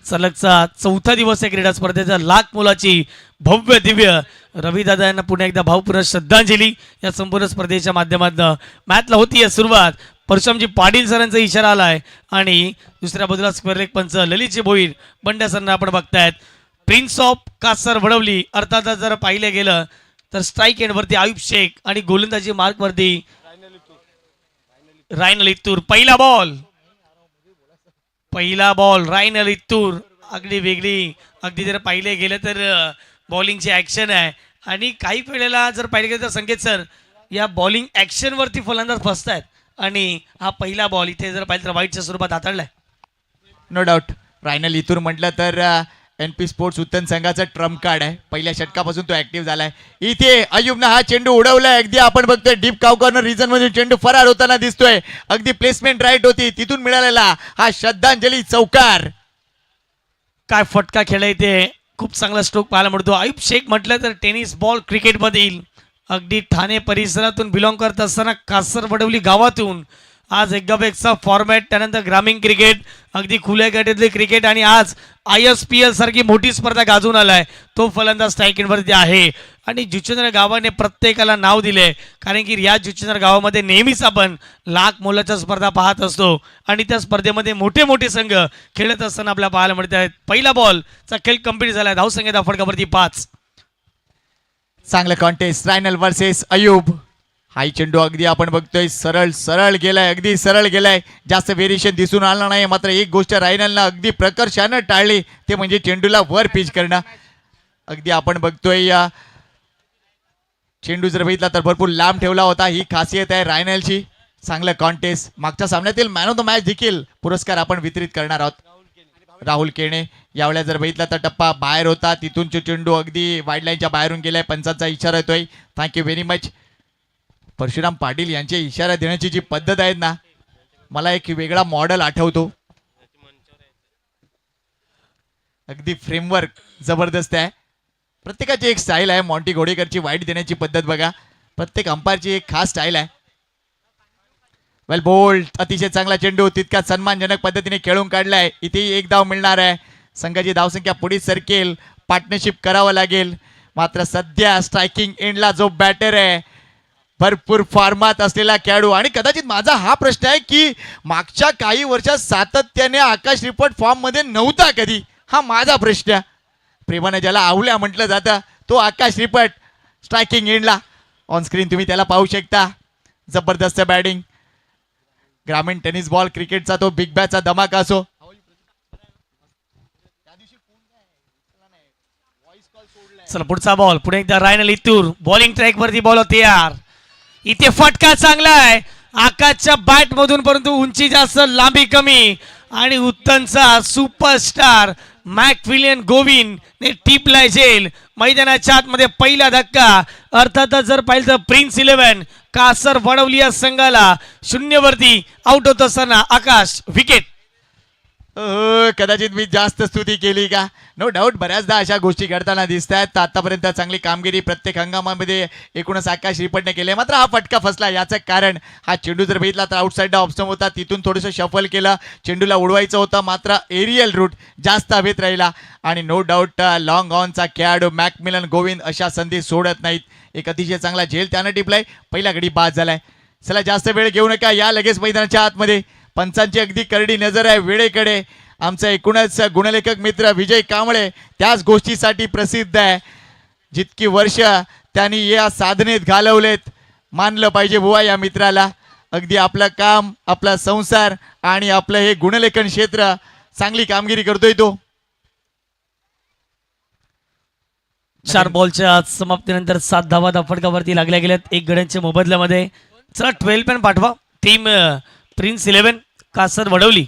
सलगचा चौथा दिवस आहे क्रीडा स्पर्धेचा. लाख मोलाची भव्य दिव्य रविदादा यांना पुन्हा एकदा भावपूर्ण श्रद्धांजली या संपूर्ण स्पर्धेच्या माध्यमातून. मॅचला होती सुरुवात. परशुरामजी पाटील सरांचा इशारा आलाय आणि दुसऱ्या बाजूला स्क्वेअर लेग पंच ललितजी भोईर बंड्या सरांना आपण बघतायत. प्रिन्स ऑफ कासर वडवली अर्थातच जर पाहिलं गेलं तर स्ट्राईक एंडवरती आयुब शेख आणि गोलंदाजी मार्कवरती रायनल इत्तूर. पहिला बॉल रायनल इत्तूर. अगदी वेगळी अगदी जर पाहिले गेलं तर बॉलिंगची ॲक्शन आहे आणि काही वेळेला जर पाहिलं गेलं तर संकेत सर या बॉलिंग ॲक्शनवरती फलंदाज फसतायत आणि हा पहिला बॉल इथे जर पाहिलं तर वाईटच्या स्वरूपात हाताळलाय. नो डाऊट रायनल इथून म्हटलं तर NP स्पोर्ट्स उत्तन संघाचा ट्रम्प कार्ड आहे. पहिल्या षटकापासून तो ऍक्टिव्ह झालाय. इथे अयुबनं हा चेंडू उडवलाय. अगदी आपण बघतोय डीप काव कॉर्नर रिजन मध्ये चेंडू फरार होताना दिसतोय. अगदी प्लेसमेंट राईट होती तिथून मिळालेला हा श्रद्धांजली चौकार. काय फटका खेळला इथे. खूप चांगला स्ट्रोक पाहायला मिळतो. आयुब शेख म्हटलं तर टेनिस बॉल क्रिकेटमधील अगदी ठाणे परिसरातून बिलॉंग करत असताना कासर वडवली गावातून आज एकचा फॉर्मॅट त्यानंतर ग्रामीण क्रिकेट अगदी खुल्या गटातले क्रिकेट आणि आज ISPL सारखी मोठी स्पर्धा गाजून आलाय. तो फलंदाज स्ट्राईक एंडवरती आहे आणि जुचंद्र गावाने प्रत्येकाला नाव दिले कारण की या जुचंद्र गावामध्ये नेहमीच आपण लाख मोलाच्या स्पर्धा पाहत असतो आणि त्या स्पर्धेमध्ये मोठे मोठे संघ खेळत असताना आपल्याला पाहायला मिळत आहेत. पहिला बॉलचा खेळ कंप्लीट झाला. धावसंख्या फटकावरती 5. चांगलं कॉन्टेस्ट रायनल वर्सेस अयुब. हाई चेंडू अगदी आपण बघतोय सरळ गेलाय. अगदी सरळ गेलाय. जास्त व्हेरिएशन दिसून आलं नाही. मात्र एक गोष्ट रायनलनं अगदी प्रकर्षानं टाळली ते म्हणजे चेंडूला वर पिच करणं. अगदी आपण बघतोय या चेंडू जर बघितला तर भरपूर लांब ठेवला होता. ही खासियत आहे रायनलची. चांगलं कॉन्टेस्ट. मागच्या सामन्यातील मॅन ऑफ द मॅच देखील पुरस्कार आपण वितरित करणार आहोत. राहुल केणे. यावेळेला जर बघितला तर टप्पा बाहेर होता. तिथून चेंडू अगदी वाईड लाईनच्या बाहेरून गेलाय. पंचांचा इशारा येतोय. Thank you very much. Parshuram Patil यांचे इशारा देण्याची जी पद्धत आहे ना मला एक वेगळा मॉडेल आठवतो. अगदी फ्रेमवर्क जबरदस्त आहे. प्रत्येकाची एक स्टाईल आहे. मॉन्टी घोडेकरची वाईट देण्याची पद्धत बघा. प्रत्येक अंपायरची एक खास स्टाईल आहे. वेल बोल्ड. अतिशय चांगला चेंडू तितका सन्मानजनक पद्धतीने खेळून काढलाय. इथेही एक धाव मिळणार आहे. संघाची धावसंख्या पुढे सरकेल. पार्टनरशिप करावं लागेल. मात्र सध्या स्ट्रायकिंग एंडला जो बॅटर आहे भरपूर फॉर्मात असलेला खेळाडू आणि कदाचित माझा हा प्रश्न आहे की मागच्या काही वर्षात सातत्याने आकाश रिपोर्ट फॉर्म मध्ये नव्हता कधी. हा माझा प्रश्न. प्रेमाने ज्याला आवल्या म्हटलं जातं तो आकाश रिपोर्ट स्ट्रायकिंग एंडला. ऑन स्क्रीन तुम्ही त्याला पाहू शकता. जबरदस्त बॅटिंग. ग्रामीण टेनिस बॉल क्रिकेटचा तो बिग बॅचचा धमाका असो. चला पुढचा बॉल. पुढे एकदा रायनल इत्तूर. बॉलिंग ट्रॅक वरती बॉल तयार. इथे फटका चांगला आहे आकाशच्या बॅट मधून परंतु उंची जास्त लांबी कमी आणि उत्तनचा सुपरस्टार मॅकविलियन गोविंद ने टिपलाय झेल. मैदानाच्या आतमध्ये पहिला धक्का. अर्थातच जर पाहिलं तर प्रिन्स 11 कासर वडवली या संघाला 0 वरती आउट होत असताना आकाश विकेट. कदाचित मी जास्त स्तुती केली का. नो डाऊट बऱ्याचदा अशा गोष्टी घडताना दिसत आहेत. आतापर्यंत चांगली कामगिरी प्रत्येक हंगामामध्ये एकूणच आकाश रिपटने केले. मात्र हा फटका फसला. याचं कारण हा चेंडू जर बघितला तर आउटसाईड ऑफ स्टंप होता. तिथून थोडंसं शफल केलं. चेंडूला उडवायचं होतं मात्र एरियल रूट जास्त हवेत राहिला आणि नो डाऊट लॉंग ऑनचा खेळाडू मॅकमिलन गोविंद अशा संधी सोडत नाहीत. एक अतिशय चांगला झेल त्यानं टिपलाय. पहिला गडी बाद झालाय. चला जास्त वेळ घेऊ नका. या लगेच मैदानाच्या आतमध्ये पंचांची अगदी करडी नजर आहे वेळेकडे. आमचा एकूणच गुणलेखक मित्र विजय कांबळे त्याच गोष्टीसाठी प्रसिद्ध आहे. जितकी वर्ष त्यांनी या साधनेत घालवलेत मानलं पाहिजे बुवा या मित्राला. अगदी आपलं काम आपला संसार आणि आपलं हे गुणलेखन क्षेत्र चांगली कामगिरी करतोय तो. 4 बॉलच्या समाप्तीनंतर 7 धावा फटकावरती लागल्या गेल्यात 1 गड्यांच्या मोबदल्यामध्ये. चला 12 पॅन पाठवा. टीम प्रिन्स 11 कासर वडवली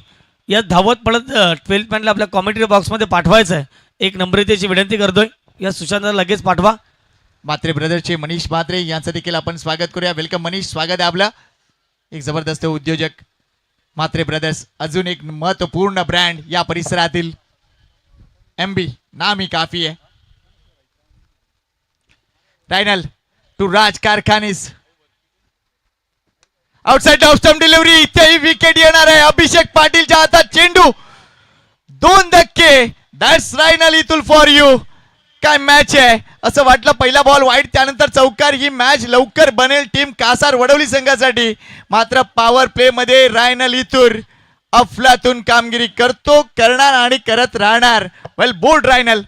या धावत पडत 12 पॅनला आपल्या कॉमेंट्री बॉक्समध्ये पाठवायचं आहे. एक नम्रतेची विनंती करतोय. या सूचना लगेच पाठवा. म्हात्रे ब्रदर्सचे मनीष म्हात्रे यांचं देखील आपण स्वागत करूया. वेलकम मनीष. स्वागत आहे आपलं. एक जबरदस्त उद्योजक म्हात्रे ब्रदर्स. अजून एक महत्वपूर्ण ब्रँड या परिसरातील. MB नाम ही काफी आहे. रायनल to Raj Karkhanis. Outside of stump delivery. इथेही विकेट येणार आहे. अभिषेक पाटीलच्या हातात चेंडू. 2 धक्के. दॅट्स रायनल इतुल फॉर यू. काय मॅच आहे. असं वाटलं पहिला बॉल वाईट त्यानंतर चौकार. ही मॅच लवकर बनेल टीम कासार वडवली संघासाठी. मात्र पॉवर प्ले मध्ये रायनल इतुर अफलातून कामगिरी करतो, करणार आणि करत राहणार. वेल बोल्ड रायनल.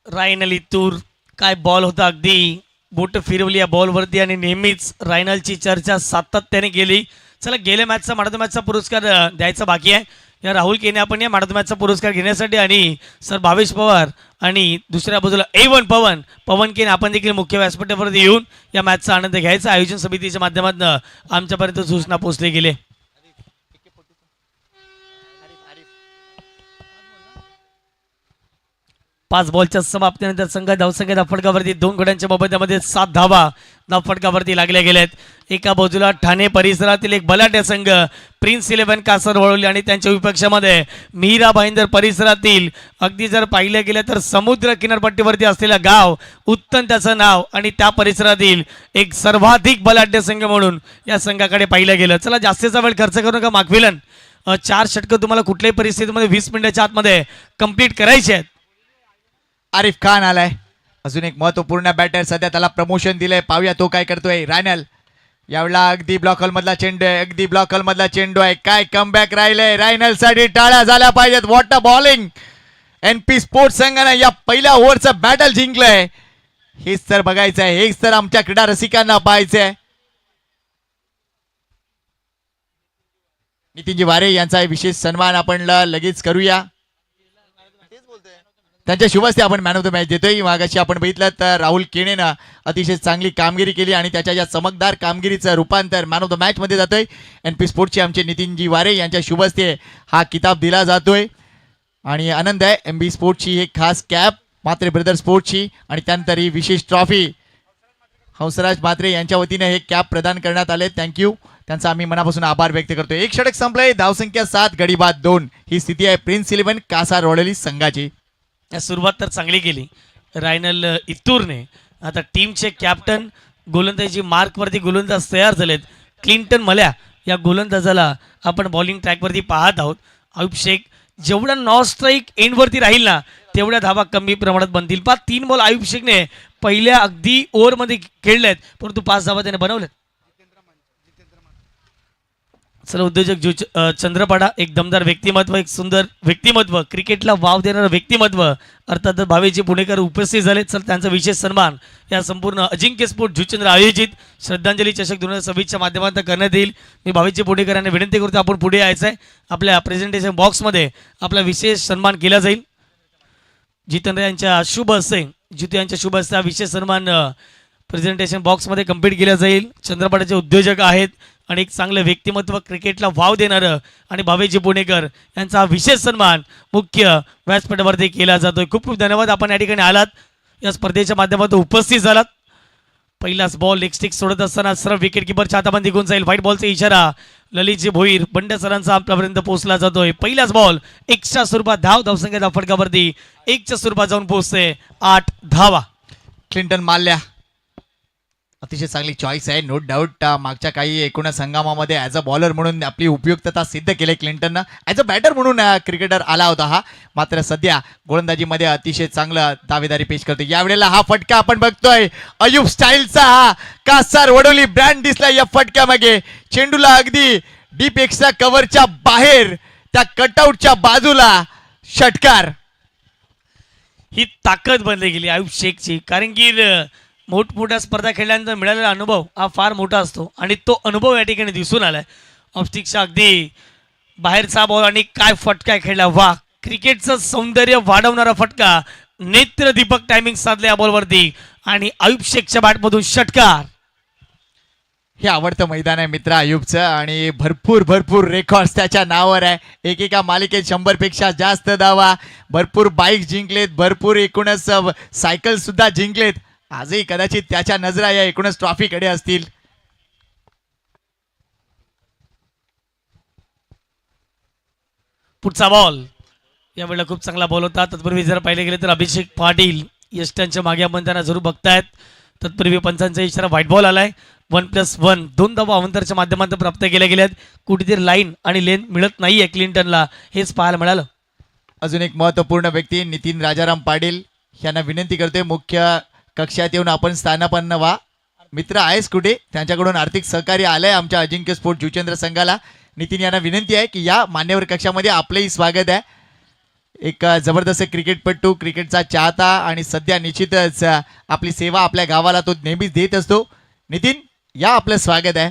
रायनल इतूर काय बॉल होता, अगदी बोट फिरवली या बॉलवरती आणि नेहमीच रायनलची चर्चा सातत्याने केली. चला गेल्या मॅचचा मॅन ऑफ द मॅचचा पुरस्कार द्यायचा बाकी आहे. या राहुल केने आपण या मॅन ऑफ द मॅचचा पुरस्कार घेण्यासाठी आणि सर भावेश पवार आणि दुसऱ्या बाजूला A1 पवन केने आपण देखील मुख्य व्यासपीठावरती येऊन या मॅचचा आनंद घ्यायचा. आयोजन समितीच्या माध्यमातून आमच्यापर्यंत सूचना पोहोचली गेली. 5 बॉलच्या समाप्तीनंतर संघ धावसंख्येच्या फटकावरती 2 गड्यांच्या मोबदल्यामध्ये 7 धावा फटकावरती लागल्या गेल्यात. एका बाजूला ठाणे परिसरातील एक बलाढ्य संघ प्रिन्स 11 कासर वळवली आणि त्यांच्या विपक्षामध्ये मीरा भाईंदर परिसरातील अगदी जर पाहिलं गेलं तर समुद्र किनारपट्टीवरती असलेलं गाव उत्तम त्याचं नाव आणि त्या परिसरातील एक सर्वाधिक बलाढ्य संघ म्हणून या संघाकडे पाहिलं गेलं. चला जास्तीचा वेळ खर्च करू नका मागविलन. 4 षटकं तुम्हाला कुठल्याही परिस्थितीमध्ये 20 मिनिटाच्या आतमध्ये कंप्लीट करायचे आहेत. आरिफ खान आलाय, अजून एक महत्वपूर्ण बॅटर. सध्या त्याला प्रमोशन दिलंय. पाहूया तो काय करतोय. रायनल यावेळेला अगदी ब्लॉक हॉल मधला चेंडू आहे, अगदी ब्लॉक हॉल मधला चेंडू आहे. काय कमबॅक राहिलंय रायनल साठी. टाळ्या झाल्या पाहिजेत. What a bowling. NP sports संघाने या पहिल्या ओव्हरचं बॅटल जिंकलंय. हेच तर बघायचं आहे, हेच तर आमच्या क्रीडा रसिकांना पाहायचंय. नितीनजी वारे यांचा विशेष सन्मान आपण लगेच करूया. त्यांच्या शुभ हस्ते आपण मॅन ऑफ द मॅच देतोय. मागाशी आपण बघितलं तर राहुल केनेनं अतिशय चांगली कामगिरी केली आणि त्याच्या या चमकदार कामगिरीचं रूपांतर मॅन ऑफ द मॅच मध्ये जातोय. NP स्पोर्ट्सचे आमचे नितीनजी वारे यांच्या शुभ हस्ते हा किताब दिला जातोय आणि आनंद आहे. MB स्पोर्ट्सची एक खास कॅप, म्हात्रे ब्रदर स्पोर्ट्सची आणि त्यानंतर ही विशेष ट्रॉफी हंसराज म्हात्रे यांच्या वतीने हे कॅप प्रदान करण्यात आले. थँक्यू, त्यांचा आम्ही मनापासून आभार व्यक्त करतोय. एक षटक संपलंय. धावसंख्या 7 गडी बाद 2 ही स्थिती आहे प्रिन्स 11 कासार वडवली संघाची. या सुरुवात तर चांगली केली रायनल इतूरने. आता टीमचे कॅप्टन गोलंदाजी मार्कवरती गोलंदाज तयार झालेत. क्लिंटन मल्या या गोलंदाजाला आपण बॉलिंग ट्रॅकवरती पाहत आहोत. आयुब शेख जेवढा नॉन स्ट्राईक एंडवरती राहील ना तेवढ्या धावा कमी प्रमाणात बनतील. 3 बॉल आयुब शेखने पहिल्या अगदी ओव्हरमध्ये खेळलेत, परंतु 5 धावा त्याने बनवल्यात. चला उद्योजक चंद्रपाडा एक दमदार व्यक्तिमत्व, एक सुंदर व्यक्तिमत्व, क्रिकेटला वाव देणारं व्यक्तिमत्व अर्थात भावेजी पुणेकर उपस्थित झाले. चल त्यांचा विशेष सन्मान या संपूर्ण अजिंक्य स्पोर्ट जुचंद्र आयोजित श्रद्धांजली चषक 2026च्या माध्यमातून करण्यात येईल. मी भावेजी पुणेकर यांना विनंती करतो आपण पुढे यायचं आहे. आपल्या प्रेझेंटेशन बॉक्समध्ये आपला विशेष सन्मान केला जाईल. जितेंद्र यांच्या शुभ हस्ते जितू यांच्या शुभ हस्ते हा विशेष सन्मान प्रेझेंटेशन बॉक्समध्ये कंप्लीट केला जाईल. चंद्रपाडाचे उद्योजक आहेत आणि एक चांगलं व्यक्तिमत्व, क्रिकेटला वाव देणारं आणि भावेजी पुणेकर यांचा हा विशेष सन्मान मुख्य व्यासपीठावरती केला जातोय. खूप खूप धन्यवाद आपण या ठिकाणी आलात, या स्पर्धेच्या माध्यमातून उपस्थित झालात. पहिलाच बॉल लेग स्टिक सोडत असताना सर्व विकेट किपरच्या हातामध्ये निघून जाईल. व्हाईट बॉलचा इशारा ललितजी भोईर बंड सरांचा आपल्यापर्यंत पोहोचला जातोय. पहिलाच बॉल एक्सच्या स्वरूपात धावसंख्येच्या फटकावरती 1च्या स्वरूपात जाऊन पोहोचते. 8 धावा. क्लिंटन माल्या अतिशय चांगली चॉईस आहे, नो डाऊट. मागच्या काही एकूणच हंगामामध्ये ॲज अ बॉलर म्हणून आपली उपयुक्तता सिद्ध केली क्लिंटननं. ॲज अ बॅटर म्हणून क्रिकेटर आला होता हा, मात्र सध्या गोलंदाजीमध्ये अतिशय चांगलं दावेदारी पेश करतो. यावेळेला हा फटका आपण बघतोय अयुब स्टाईलचा. हा कासार वडवली ब्रँड दिसला या फटक्यामागे. चेंडूला अगदी डीप एक्स्ट्रा कव्हरच्या बाहेर त्या कटआउटच्या बाजूला षटकार. ही ताकद बनली गेली आयुब शेखची, कारण की मोठमोठ्या स्पर्धा खेळल्यानंतर मिळालेला अनुभव हा फार मोठा असतो आणि तो अनुभव या ठिकाणी दिसून आलाय. ऑफस्टिकच्या अगदी बाहेरचा बॉल आणि काय फटका खेळला. वा, क्रिकेटचं सौंदर्य वाढवणारा फटका. नेत्र दीपक टायमिंग साधले या बॉलवरती आणि आयुब शेखच्या बॅटमधून षटकार. हे आवडतं मैदान आहे मित्र अयुबचं आणि भरपूर रेकॉर्ड्स त्याच्या नावावर आहे. एकेका मालिकेत 100 पेक्षा जास्त धावा, भरपूर बाईक जिंकलेत, भरपूर एकूणच सायकल सुद्धा जिंकलेत. आजही कदाचित त्याच्या नजरा या एकूणच ट्रॉफीकडे असतील. पुढचा बॉल यावेळेला खूप चांगला बॉल होता. तत्पूर्वी जर पाहिले गेले तर अभिषेक पाटील यष्टांच्या मागे आपण त्यांना जरूर बघतायत. तत्पूर्वी पंचांचा इशारा व्हाईट बॉल आलाय. 1+1 2 धावा अवंतरच्या माध्यमातून प्राप्त केल्या गेल्यात. कुठेतरी लाईन आणि लेन मिळत नाहीये क्लिंटनला, हेच पाहायला मिळालं. अजून एक महत्वपूर्ण व्यक्ती नितीन राजाराम पाटील यांना विनंती करतोय मुख्य कक्षात येऊन आपण स्थानापन्न व्हा. मित्र आहेस कुठे, त्यांच्याकडून आर्थिक सहकार्य आलंय आमच्या अजिंक्य स्पोर्ट जुचेंद्र संघाला. नितीन यांना विनंती आहे की या मान्यवर कक्षामध्ये आपलंही स्वागत आहे. एक जबरदस्त क्रिकेटपटू, क्रिकेटचा चाहता आणि सध्या निश्चितच आपली सेवा आपल्या गावाला तो नेहमीच देत असतो. नितीन या, आपलं स्वागत आहे.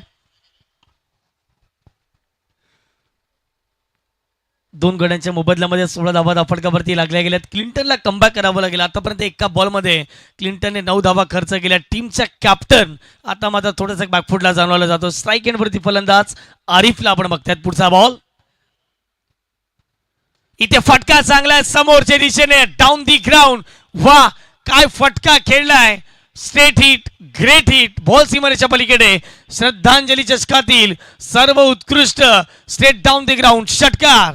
दोन गड्यांच्या मोबदल्यामध्ये 16 धावा फटकावरती लागल्या गेल्यात. क्लिंटनला कमबॅक करावं लागेल. आतापर्यंत एका बॉलमध्ये क्लिंटनने 9 धावा खर्च केल्या. टीमचा कॅप्टन आता मात्र थोडासा बॅकफुटला जाणवला जातो. स्ट्राईक एंडवरती फलंदाज आरिफला आपण बघतात. पुढचा बॉल इथे फटका चांगला आहे समोरच्या दिशेने डाऊन दी ग्राउंड. वा काय फटका खेळलाय. Straight hit, great hit, ball सीमारेच्या पलीकडे. श्रद्धांजली चषकातील सर्व उत्कृष्ट स्ट्रेट डाऊन दी ग्राउंड षटकार.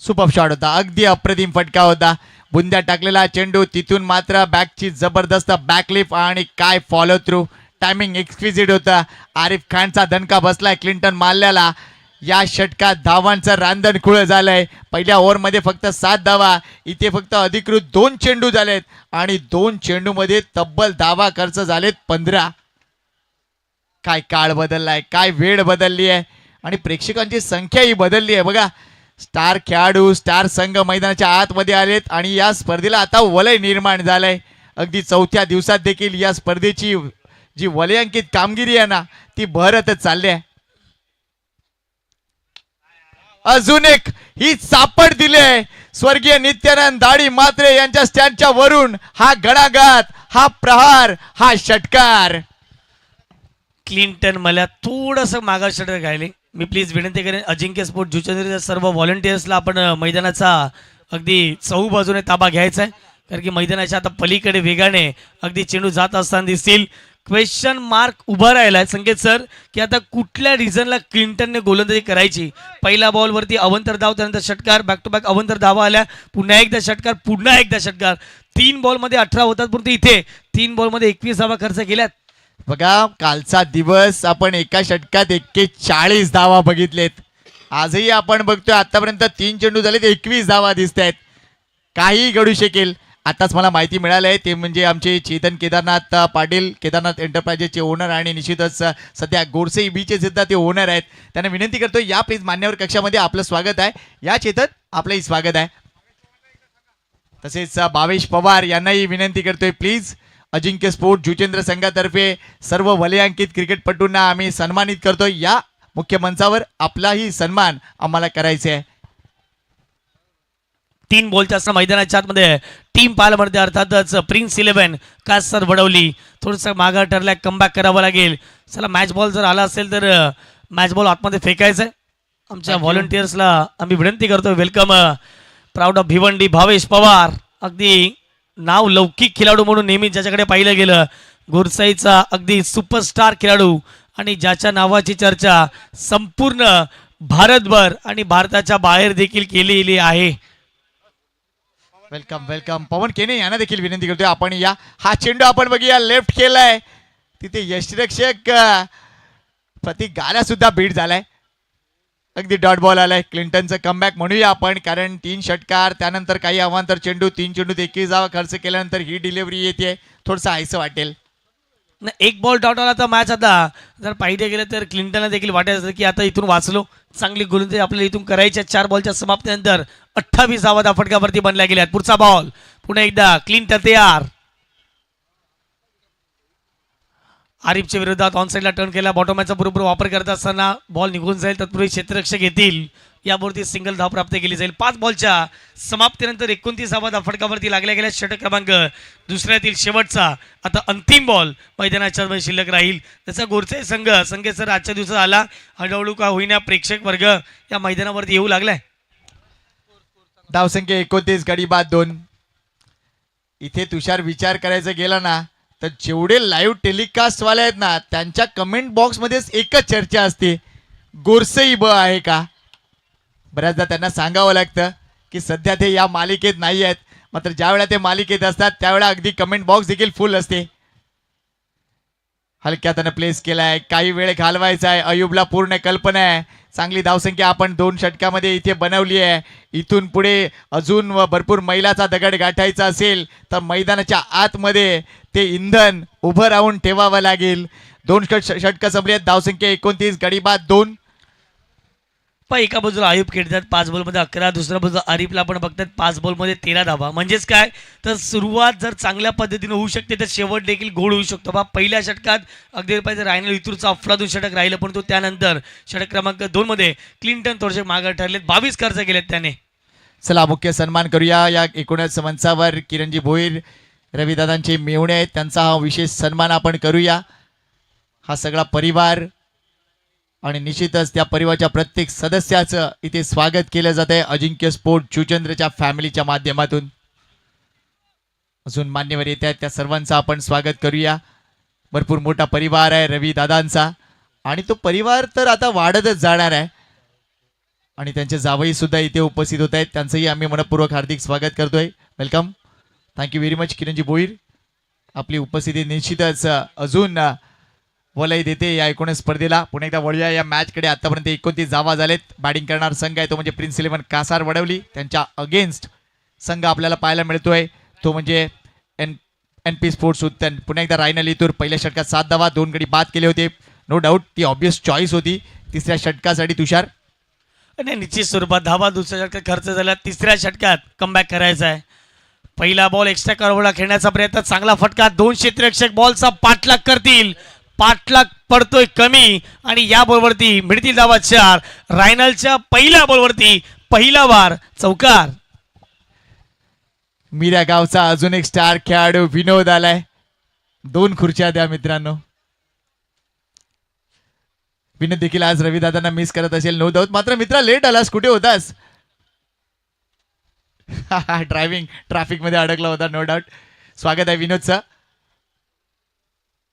सुपर शॉट होता, अगदी अप्रतिम फटका होता. बुंद्या टाकलेला चेंडू, तिथून मात्र बॅकची जबरदस्त बॅकलिप आणि काय फॉलो थ्रू. टायमिंग एक्सक्विजिट होता. आरिफ खानचा दणका बसलाय क्लिंटन माल्ल्याला. या षटकात धावांचं रांधण खुळ झालंय. पहिल्या ओव्हरमध्ये फक्त 7 धावा, इथे फक्त अधिकृत 2 चेंडू झालेत आणि 2 चेंडूमध्ये तब्बल धावा खर्च झालेत 15. काय काळ बदललाय, काय वेळ बदलली आहे आणि प्रेक्षकांची संख्याही बदलली आहे. बघा, स्टार खेळाडू, स्टार संघ मैदानाच्या आतमध्ये आलेत आणि या स्पर्धेला आता वलय निर्माण झालंय. अगदी 4थ्या दिवसात देखील या स्पर्धेची जी वलयांकित कामगिरी आहे ना, ती बहरतच चालली आहे. अजून एक ही चापड दिली आहे स्वर्गीय नित्यानंद दाढी मात्रे यांच्या स्टँडच्या वरून. हा गणाघात, हा प्रहार, हा षटकार. क्लिंटन मला थोडंसं मागा षटक राहिले. मी प्लीज विनंती करेन अजिंक्य स्पोर्ट जुचेंद्रच्या सर्व व्हॉलंटियर्सला आपण मैदानाचा अगदी चहू बाजूने ताबा घ्यायचा आहे. कारण की मैदानाच्या आता पलीकडे वेगाने अगदी चेंडू जात असताना दिसतील. क्वेश्चन मार्क उभा राहिला आहे संकेत सर की आता कुठल्या रिझनला क्लिंटनने गोलंदाजी करायची. पहिल्या बॉलवरती अवंतर धाव, त्यानंतर षटकार, बॅक टू बॅक अवंतर धावा आल्या, पुन्हा एकदा षटकार, पुन्हा एकदा षटकार. 3 बॉलमध्ये 18 होतात, परंतु इथे 3 बॉलमध्ये 21 धावा खर्च केल्यात. बघा, कालचा दिवस आपण एका षटकात 41 धावा बघितलेत. आजही आपण बघतोय आतापर्यंत 3 चेंडू झालेत, 21 धावा दिसत आहेत. काही घडू शकेल. आताच मला माहिती मिळाली आहे ते म्हणजे आमचे चेतन केदारनाथ पाटील, केदारनाथ एंटरप्राइजेसचे ओनर आणि निश्चितच सध्या गोरसे बीचे सुद्धा ते ओनर आहेत. त्यांना विनंती करतो या प्लीज मान्यवर कक्षामध्ये आपलं स्वागत आहे. या चेतन, आपलंही स्वागत आहे. तसेच भावेश पवार यांनाही विनंती करतोय प्लीज. अजिंक्य स्पोर्ट जुचेंद्र संघातर्फे सर्व वलयांकित क्रिकेटपटूंना आम्ही सन्मानित करतो. या मुख्य मंचावर आपलाही सन्मान आम्हाला करायचे आहे. 3 बॉलच्या असं मैदानाच्या आतमध्ये टीम पाहायला मिळते. अर्थातच प्रिन्स 11 कासर वडवली थोडंसं मागं ठरलाय, कमबॅक करावं लागेल. चला, मॅच बॉल जर आला असेल तर मॅच बॉल आतमध्ये फेकायचा आहे. आमच्या व्हॉलंटियर्सला आम्ही विनंती करतो. Welcome proud of Bhiwandi Bhavesh Pawar. अगदी नाव लौकिक खेळाडू म्हणून नेहमी ज्याच्याकडे पाहिलं गेलं, गोरसाईचा अगदी सुपरस्टार खेळाडू आणि ज्याच्या नावाची चर्चा संपूर्ण भारतभर आणि भारताच्या बाहेर देखील केलेली आहे. Welcome welcome. पवन केने यांना देखील विनंती करतोय आपण या. हा चेंडू आपण बघूया, लेफ्ट केलाय, तिथे यष्टिरक्षक प्रतीक गाला सुद्धा बीट झालाय. अगदी डॉट बॉल आलाय. क्लिंटनचं कमबॅक म्हणूया आपण, कारण 3 षटकार, त्यानंतर काही अवांतर चेंडू, 3 चेंडूत 21 धावा खर्च केल्यानंतर ही डिलिव्हरी येते. थोडंसं आयसं वाटेल. एक बॉल डॉट आला तर मॅच आता जर पाहिजे गेलं तर क्लिंटनला देखील वाटायचं की आता इथून वाचलो, चांगली गोलंदाजी आपल्याला इथून करायच्या. 4 बॉलच्या समाप्तीनंतर 28 धावा फटकावरती बनल्या गेल्यात. पुढचा बॉल पुन्हा एकदा क्लिंटन तयार. आरिफच्या विरोधात ऑन साईडला टर्न केला. बॉटोमॅनचा बरोबर वापर करत असताना बॉल निघून जाईल, तत्पूर्वी क्षेत्ररक्षक येतील. यावरती सिंगल धाव प्राप्त केली जाईल. 5 बॉलच्या समाप्तीनंतर 29 धावा फटकावरती लागल्या गेल्या. षटक क्रमांक दुसऱ्यातील शेवटचा आता अंतिम बॉल मैदानाच्या शिल्लक राहील. त्याचा गोरचे संघ संघ सर आजच्या दिवसात आला. हळूहळू का होईना प्रेक्षक वर्ग या मैदानावरती येऊ लागलाय. धावसंख्या 29 गडी बाद 2. इथे तुषार विचार करायचं गेला ना तर जेवढे लाईव्ह टेलिकास्ट वाले आहेत ना त्यांच्या कमेंट बॉक्समध्येच एकच चर्चा असते, गोरसई ब आहे का. बऱ्याचदा त्यांना सांगावं लागतं की सध्या ते या मालिकेत नाही आहेत, मात्र ज्या वेळा ते मालिकेत असतात त्यावेळेला अगदी कमेंट बॉक्स देखील फुल असते. हलक्या त्यानं प्लेस केलाय, काही वेळ घालवायचा आहे. अयुबला पूर्ण कल्पना आहे. चांगली धावसंख्या आपण 2 षटकामध्ये इथे बनवली आहे. इथून पुढे अजून भरपूर मैलाचा दगड गाठायचा असेल तर मैदानाच्या आतमध्ये ते इंधन उभं राहून ठेवावं लागेल. 2 षटकं संपली आहेत. धावसंख्या 29, गडी बाद 2. पण एका बाजूला आयुब खेळतात 5 बॉलमध्ये 11, दुसऱ्या बाजूला आरिफला आपण बघतात 5 बॉलमध्ये 13 धावा. म्हणजेच काय तर सुरुवात जर चांगल्या पद्धतीने होऊ शकते तर शेवट देखील गोड होऊ शकतो. बा पहिल्या षटकात अगदी पाहिजे रायनल इतूरचा अफलातून षटक राहिलं, परंतु त्यानंतर षटक क्रमांक 2 मध्ये क्लिंटन थोडेसे मागे ठरलेत. 22 खर्च केलेत त्याने. चला मुख्य सन्मान करूया. या एकूणच मंचावर किरणजी भोईर रविदादांचे मेहुणे आहेत, त्यांचा हा विशेष सन्मान आपण करूया. हा सगळा परिवार आणि निश्चितच त्या परिवाराच्या प्रत्येक सदस्याचं इथे स्वागत केलं जात आहे अजिंक्य स्पोर्ट चुचंद्रच्या फॅमिलीच्या माध्यमातून. अजून मान्यवर येत आहेत त्या सर्वांचं आपण स्वागत करूया. भरपूर मोठा परिवार आहे रवी दादांचा आणि तो परिवार तर आता वाढतच जाणार आहे. आणि त्यांचे जावई सुद्धा इथे उपस्थित होत आहेत, त्यांचंही आम्ही मनपूर्वक हार्दिक स्वागत करतोय. वेलकम, थँक्यू व्हेरी मच किरणजी भोईर. आपली उपस्थिती निश्चितच अजून वलय देते या एकूणच स्पर्धेला. पुन्हा एकदा वळूया या मॅचकडे. आतापर्यंत 29 धावा झालेत. बॅटिंग करणार संघ आहे तो म्हणजे प्रिन्स 11 कासार वडवली. त्यांच्या अगेन्स्ट संघ आपल्याला पाहायला मिळतोय तो म्हणजे NP स्पोर्ट्स उत्तन. पुन्हा एकदा रायनल इतूर पहिल्या षटकात 7 धावा 2 गडी बाद केले होते. नो डाऊट ती ऑब्वियस चॉईस होती तिसऱ्या षटकासाठी तुषार. आणि निश्चित स्वरूपात धावा दुसऱ्या षटकात खर्च झाला, तिसऱ्या षटकात कमबॅक करायचा आहे. पहिला बॉल एक्स्ट्रा करवला खेळण्याचा प्रयत्न, चांगला फटका. 2 क्षेत्ररक्षक बॉलचा पाठलाग करतील. पाठलाग पडतोय कमी आणि या बॉलवरती मिळतील धावा 4. रायनलच्या पहिल्या बॉलवरती पहिला वार चौकार. मीरा गावचा अजून एक स्टार खेळाडू विनोद आलाय. 2 खुर्च्या द्या मित्रांनो. विनोद देखील आज रविदादांना मिस करत असेल नो डाऊट. मात्र मित्रा लेट आलास, कुठे होतास? ड्रायव्हिंग ट्रॅफिक मध्ये अडकला होता नो डाऊट. स्वागत आहे विनोदचं.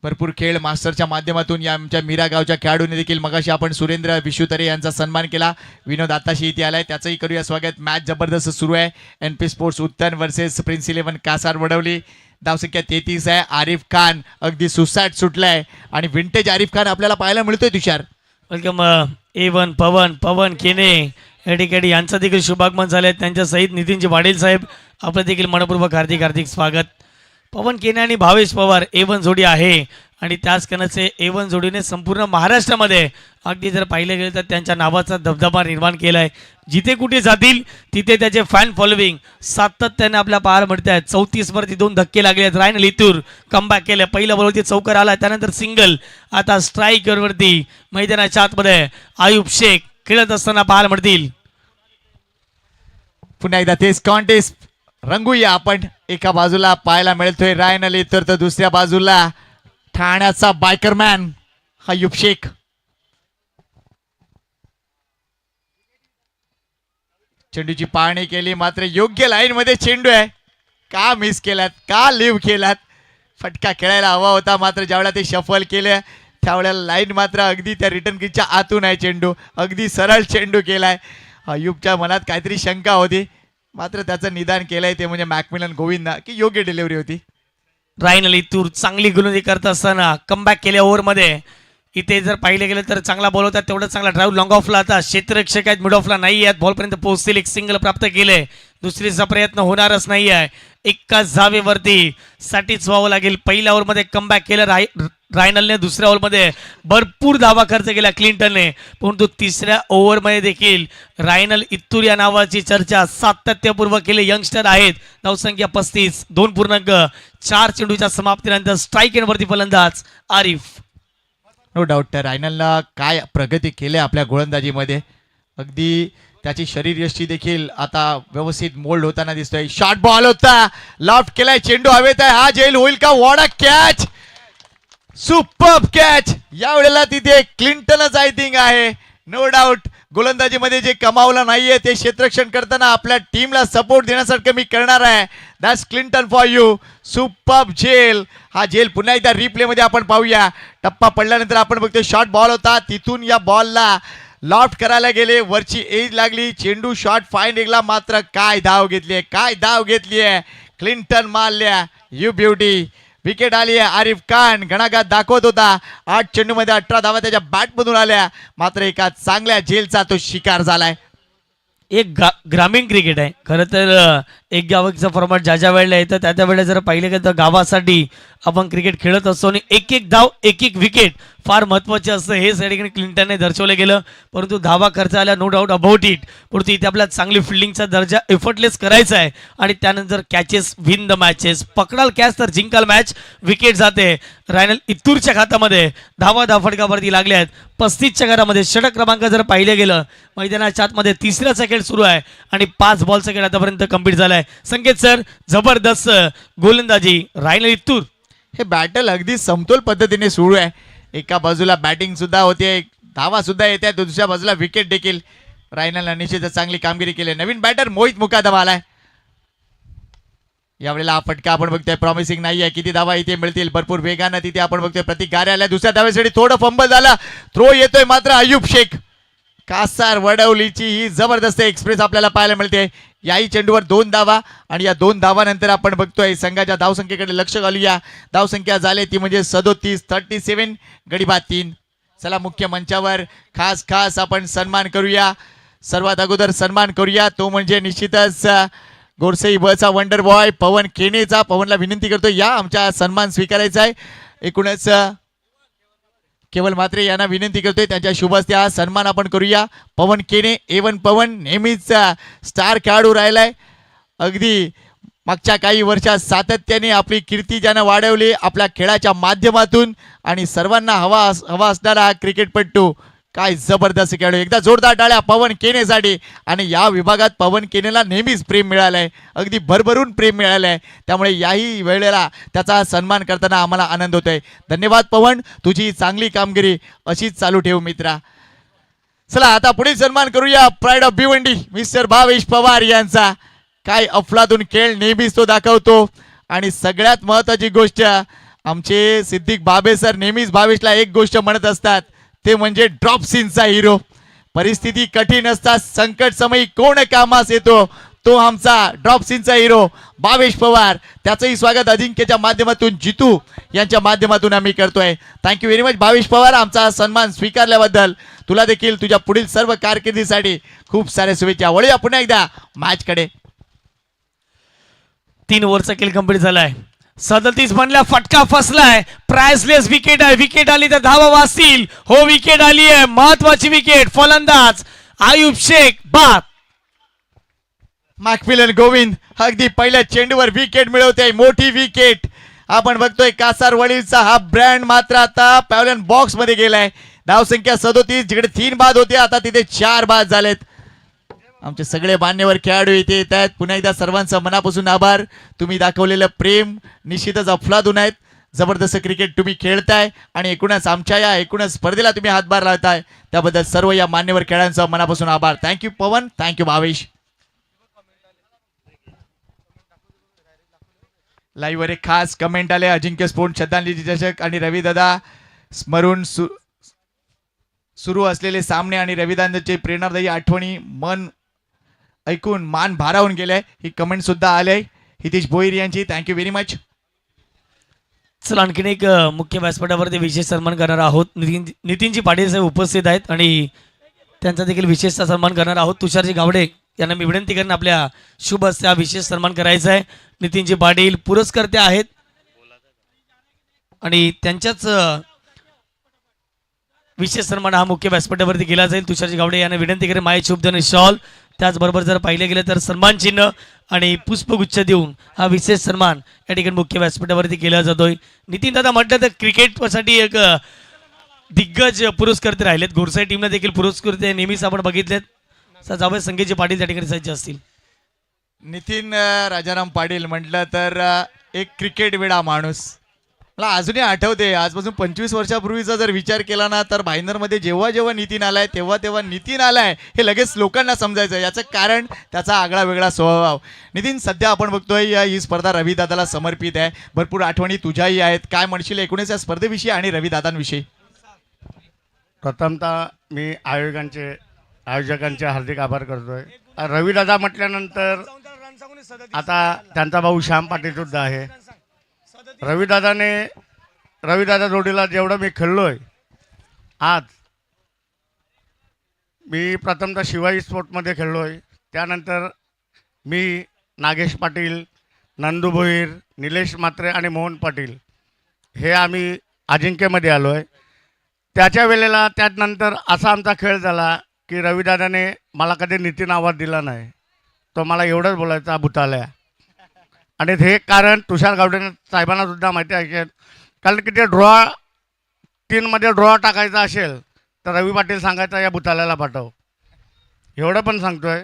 भरपूर खेळ मास्टरच्या माध्यमातून या आमच्या मीरा गावच्या खेळाडूंनी देखील मगाशी आपण सुरेंद्र विशुतरे यांचा सन्मान केला. विनोद आताशी इथे आलाय, त्याचंही करूया स्वागत. मॅच जबरदस्त सुरू आहे. NP स्पोर्ट्स उत्तन वर्सेस प्रिन्स 11 कासार वडवली. धावसंख्या 33 आहे. आरिफ खान अगदी सुसाट सुटलाय आणि विंटेज आरिफ खान आपल्याला पाहायला मिळतोय तुषार. वेलकम A1 पवन केने एडिकेडी यांचा देखील शुभागमन झाले. त्यांच्या सहित नितीनजी वाडील साहेब आपलं देखील मनपूर्वक हार्दिक स्वागत. पवन केने आणि भावेश पवार A1 जोडी आहे आणि त्याच कणाचे A1 जोडीने संपूर्ण महाराष्ट्रामध्ये अगदी जर पाहिलं गेलं तर त्यांच्या नावाचा दबदबा निर्माण केला आहे. जिथे कुठे जातील तिथे त्याचे फॅन फॉलोविंग सातत्याने आपल्या पाहायला मिळत आहेत. 34 वरती 2 धक्के लागले आहेत. रायनल इतूर कमबॅक केलं. पहिल्या बॉलवरती चौकार आला, त्यानंतर सिंगल. आता स्ट्राईकवरती मैदानाच्या आतमध्ये आयुब शेख खेळत असताना पाहायला मिळतील. पुन्हा एकदा तेच कॉन्टेस्ट रंगूया आपण. एका बाजूला पाहायला मिळतोय रायनल इतर तर दुसऱ्या बाजूला ठाण्याचा बायकरमॅन आयुब शेख. चेंडूची पाहणी केली मात्र योग्य लाईन मध्ये चेंडू आहे. का मिस केलात, का लिव्ह केलात? फटका खेळायला हवा होता मात्र ज्यावेळेला ते शफल केलं त्यावेळेला लाईन मात्र अगदी त्या रिटर्न किटच्या आतून आहे. चेंडू अगदी सरळ चेंडू केलाय. आयुबच्या मनात काहीतरी शंका होती मात्र त्याचं निदान केलंय ते म्हणजे मॅकमिलन गोविंद की योग्य डिलिव्हरी होती. रायनल इतूर चांगली गोलंदाजी करत असताना कमबॅक केल्या ओव्हरमध्ये. इथे जर पाहिलं गेलं तर चांगला बॉल होता, तेवढा चांगला ड्राईव्ह लॉंग ऑफला. आता क्षेत्ररक्षक आहेत, मिड ऑफला नाही आहेत, बॉलपर्यंत पोहोचतील. एक सिंगल प्राप्त केले, दुसरीचा प्रयत्न होणारच नाही आहे. एकाच धावेवरती साठीच व्हावं लागेल. पहिल्या ओव्हरमध्ये कमबॅक केलं रायनलने, दुसऱ्या ओव्हरमध्ये भरपूर धावा खर्च केला क्लिंटनने, परंतु तिसऱ्या ओव्हरमध्ये देखील रायनल इत्तूर या नावाची चर्चा सातत्यपूर्वक केले. यंगस्टर आहेत. धावसंख्या 35, 2.4 चेंडूच्या समाप्तीनंतर स्ट्राईक एंडवरती फलंदाज आरिफ. नो डाऊट रायनलला काय प्रगती केली आपल्या गोलंदाजीमध्ये. अगदी त्याची शरीरयष्टी देखील आता व्यवस्थित मोल्ड होताना दिसतोय. शॉर्ट बॉल होता, लॉफ्ट केलाय, चेंडू हवेत आहे. हा झेल होईल का? What catch, superb catch. यावेळेला तिथे क्लिंटनच आय थिंक आहे. नो डाऊट गोलंदाजीमध्ये जे कमावलं नाहीये ते क्षेत्ररक्षण करताना आपल्या टीमला सपोर्ट देण्यासारखं मी करणार आहे. That's Clinton for you. Superb झेल. हा झेल पुन्हा एकदा रिप्ले मध्ये आपण पाहूया. टप्पा पडल्यानंतर आपण बघतो शॉर्ट बॉल होता, तिथून या बॉलला लॉफ्ट करायला गेले, वरची एज लागली, चेंडू शॉर्ट फाईन निघला. मात्र काय धाव घेतली आहे, काय धाव घेतली आहे क्लिंटन मारल्या. You beauty. विकेट आली आहे. आरिफ खान घणाघात दाखवत होता. 8 चेंडूमध्ये 18 धावा त्याच्या बॅटमधून आल्या. मात्र एका चांगल्या झेलचा तो शिकार झालाय. एक ग्रामीण क्रिकेट आहे खरं तर. एक गावाचा फॉर्मॅट ज्या ज्या वेळेला येतं त्या त्या वेळेला जर पाहिले गेलं तर गावासाठी आपण क्रिकेट खेळत असतो आणि एक एक धाव एक एक विकेट फार महत्त्वाचे असतं. हे या ठिकाणी क्लिंटनने दर्शवलं गेलं. परंतु धावा खर्च आल्या नो डाऊट अबाउट इट. परंतु इथे आपल्याला चांगली फिल्डिंगचा दर्जा एफर्टलेस करायचा आहे आणि त्यानंतर कॅचेस विन द मॅचेस. पकडाल कॅच तर जिंकाल मॅच. विकेट जाते रायनल इत्तूरच्या खात्यामध्ये. धावा फटकावरती लागल्या आहेत. 35च्या घरामध्ये षटक क्रमांक जर पाहिलं गेलं मैदानाच्या आतमध्ये तिसऱ्याचा खेळ सुरू आहे आणि 5 बॉलचा खेळ आतापर्यंत कंप्लीट झाला आहे. संकेत सर जबरदस्त गोलंदाजी रायनल इत्तूर. हे बॅटल अगदी समतोल पद्धतीने सुरू आहे. एका बाजूला बॅटिंग सुद्धा होते, धावा सुद्धा येते, दुसऱ्या बाजूला विकेट देखील. रायनलने निश्चितच चांगली कामगिरी केली. नवीन बॅटर मोहित मुकादम आलाय. यावेळेला हा फटका आपण बघतोय प्रॉमिसिंग नाहीये. किती धावा इथे मिळतील भरपूर वेगानं तिथे आपण बघतोय. प्रतीक गारे आल्या दुसऱ्या धावेसाठी. थोडं फंबल झाला. थ्रो येतोय मात्र अय्यूब शेख. कासार वडवलीची ही जबरदस्त एक्सप्रेस आपल्याला पाहायला मिळते. याही चेंडूवर 2 धावा आणि या 2 धावानंतर आपण बघतोय संघाच्या धावसंख्येकडे लक्ष घालूया. धावसंख्या झाली ती म्हणजे 37 गडीबाद 3. चला मुख्य मंचावर खास आपण सन्मान करूया. सर्वात अगोदर सन्मान करूया तो म्हणजे निश्चितच गोरसई बचा वंडर बॉय पवन केनेचा. पवनला विनंती करतो या आमचा सन्मान स्वीकारायचा आहे. एकूणच केवल मात्रे यांना विनंती करतोय त्यांच्या शुभ हस्ते हा सन्मान आपण करूया. पवन केने A1 पवन नेहमीच स्टार खेळाडू राहिलाय. अगदी मागच्या काही वर्षात सातत्याने आपली कीर्ती ज्यानं वाढवली आपल्या खेळाच्या माध्यमातून आणि सर्वांना हवा असणारा हा क्रिकेटपटू. काय जबरदस्त खेळाडू. एकदा जोरदार टाळ्या पवन केनेसाठी. आणि या विभागात पवन केनेला नेहमीच प्रेम मिळालंय. अगदी भरभरून प्रेम मिळालंय. त्यामुळे याही वेळेला त्याचा सन्मान करताना आम्हाला आनंद होतोय. धन्यवाद पवन. तुझी चांगली कामगिरी अशीच चालू ठेव मित्रा. चला आता पुढील सन्मान करूया pride of Bhiwandi mister Bhavesh Pawar यांचा. काय अफलातून खेळ नेहमीच तो दाखवतो. आणि सगळ्यात महत्वाची गोष्ट आमचे सिद्दीक बाबे सर नेहमीच भावेशला एक गोष्ट म्हणत असतात ते म्हणजे ड्रॉप सीनचा हिरो. परिस्थिती कठीण असतात संकट समयी कोण कामास येतो तो आमचा ड्रॉप सीनचा हिरो भावेश पवार. त्याचंही स्वागत अजिंक्यच्या माध्यमातून जितू यांच्या माध्यमातून आम्ही करतोय. Thank you very much Bhavesh Pawar आमचा सन्मान स्वीकारल्याबद्दल. तुला देखील तुझ्या पुढील सर्व कारकिर्दीसाठी खूप साऱ्या शुभेच्छा. वळूया पुन्हा एकदा मॅचकडे. 3 ओव्हरचा खेळ कंप्लीट झालाय. 37 बनल्या. फटका फसलाय. प्राइसलेस विकेट आहे. विकेट आली तर धावा वाचतील. हो विकेट आली आहे महत्वाची विकेट. फलंदाज अय्यूब शेख बाद. मॅकमिलन गोविंद अगदी पहिल्या चेंडूवर विकेट मिळवते. मोठी विकेट आपण बघतोय. कासार वडीलचा हा ब्रँड मात्र आता पॅव्हलियन बॉक्स मध्ये गेलाय. धावसंख्या 37 जिकडे 3 बाद होते आता तिथे 4 बाद झालेत. आमचे सगळे मान्यवर खेळाडू इथे येत आहेत. पुन्हा एकदा सर्वांचा मनापासून आभार. तुम्ही दाखवलेलं प्रेम निश्चितच अफलातून आहेत. जबरदस्त क्रिकेट तुम्ही खेळताय आणि एकूणच आमच्या या एकूणच स्पर्धेला तुम्ही हातभार लावताय त्याबद्दल सर्व या मान्यवर खेळाडूंचा मनापासून आभार. थँक्यू पवन. थँक्यू भावेश. लाईव्ह वर एक खास कमेंट आले. अजिंक्य स्पोर्ट श्रद्धांजली चषक आणि रविदादा स्मरून सुरू असलेले सामने आणि रविदादांचे प्रेरणादायी आठवणी मन ऐकून मान भारावून गेले. ही कमेंट सुद्धा आले हितेश भोईर यांची. Thank you very much. चला आणखीन एक मुख्य व्यासपीठावरती विशेष सन्मान करणार आहोत. नितीनजी पाटील साहेब उपस्थित आहेत आणि त्यांचा देखील विशेष सन्मान करणार आहोत. तुषारजी गावडे यांना मी विनंती करेन आपल्या शुभ हस्ते हा विशेष सन्मान करायचा आहे. नितीनजी पाटील पुरस्कर्ते आहेत आणि त्यांच्याच विशेष सन्मान हा मुख्य व्यासपीठावरती केला जाईल. तुषारजी गावडे यांना विनंती करेन माय शुभधन शॉल त्याचबरोबर जर पाहिले गेले तर सन्मान चिन्ह आणि पुष्पगुच्छ देऊन हा विशेष सन्मान या ठिकाणी मुख्य व्यासपीठावरती केला जातोय. नितीन दादा म्हटलं तर क्रिकेटसाठी एक दिग्गज पुरस्कर्ते राहिलेत. गोरसाई टीमला देखील पुरस्कर्ते नेहमीच आपण बघितलेत. जावळे संगीतजी पाटील त्या ठिकाणी सज्ज असतील. नितीन राजाराम पाटील म्हटलं तर एक क्रिकेट वेडा माणूस. मला अजूनही आठवते आजपासून 25 वर्षापूर्वीचा जर विचार केला ना तर भाईंदरमध्ये जेव्हा जेव्हा नितीन आलाय तेव्हा नितीन आलाय हे लगेच लोकांना समजायचं. याचं कारण त्याचा आगळा वेगळा स्वभाव. नितीन सध्या आपण बघतोय ही स्पर्धा रविदादाला समर्पित आहे. भरपूर आठवणी तुझ्याही आहेत. काय म्हणशील एकूणच या स्पर्धेविषयी आणि रविदादांविषयी? प्रथमतः मी आयोजकांचे हार्दिक आभार करतोय. रविदादा म्हटल्यानंतर आता त्यांचा भाऊ श्याम पाटील सुद्धा आहे. रविदादा जोडीला जेवढं मी खेळलो आहे आज, मी प्रथमतः शिवाई स्पोर्टमध्ये खेळलो आहे. त्यानंतर मी नागेश पाटील, नंदू भोईर, निलेश म्हात्रे आणि मोहन पाटील हे आम्ही अजिंक्यमध्ये आलो आहे. त्याच्या वेळेला त्यानंतर असा आमचा खेळ झाला की रविदादाने मला कधी नितीन आवाज दिला नाही. तो मला एवढंच बोलायचा भूतालया. आणि हे कारण तुषार गावडे साहेबांना सुद्धा माहिती आहे, कारण की ते टीममध्ये ड्रॉ टाकायचा असेल तर रवी पाटील सांगायचा या भूतालयाला पाठव. एवढं पण सांगतो आहे,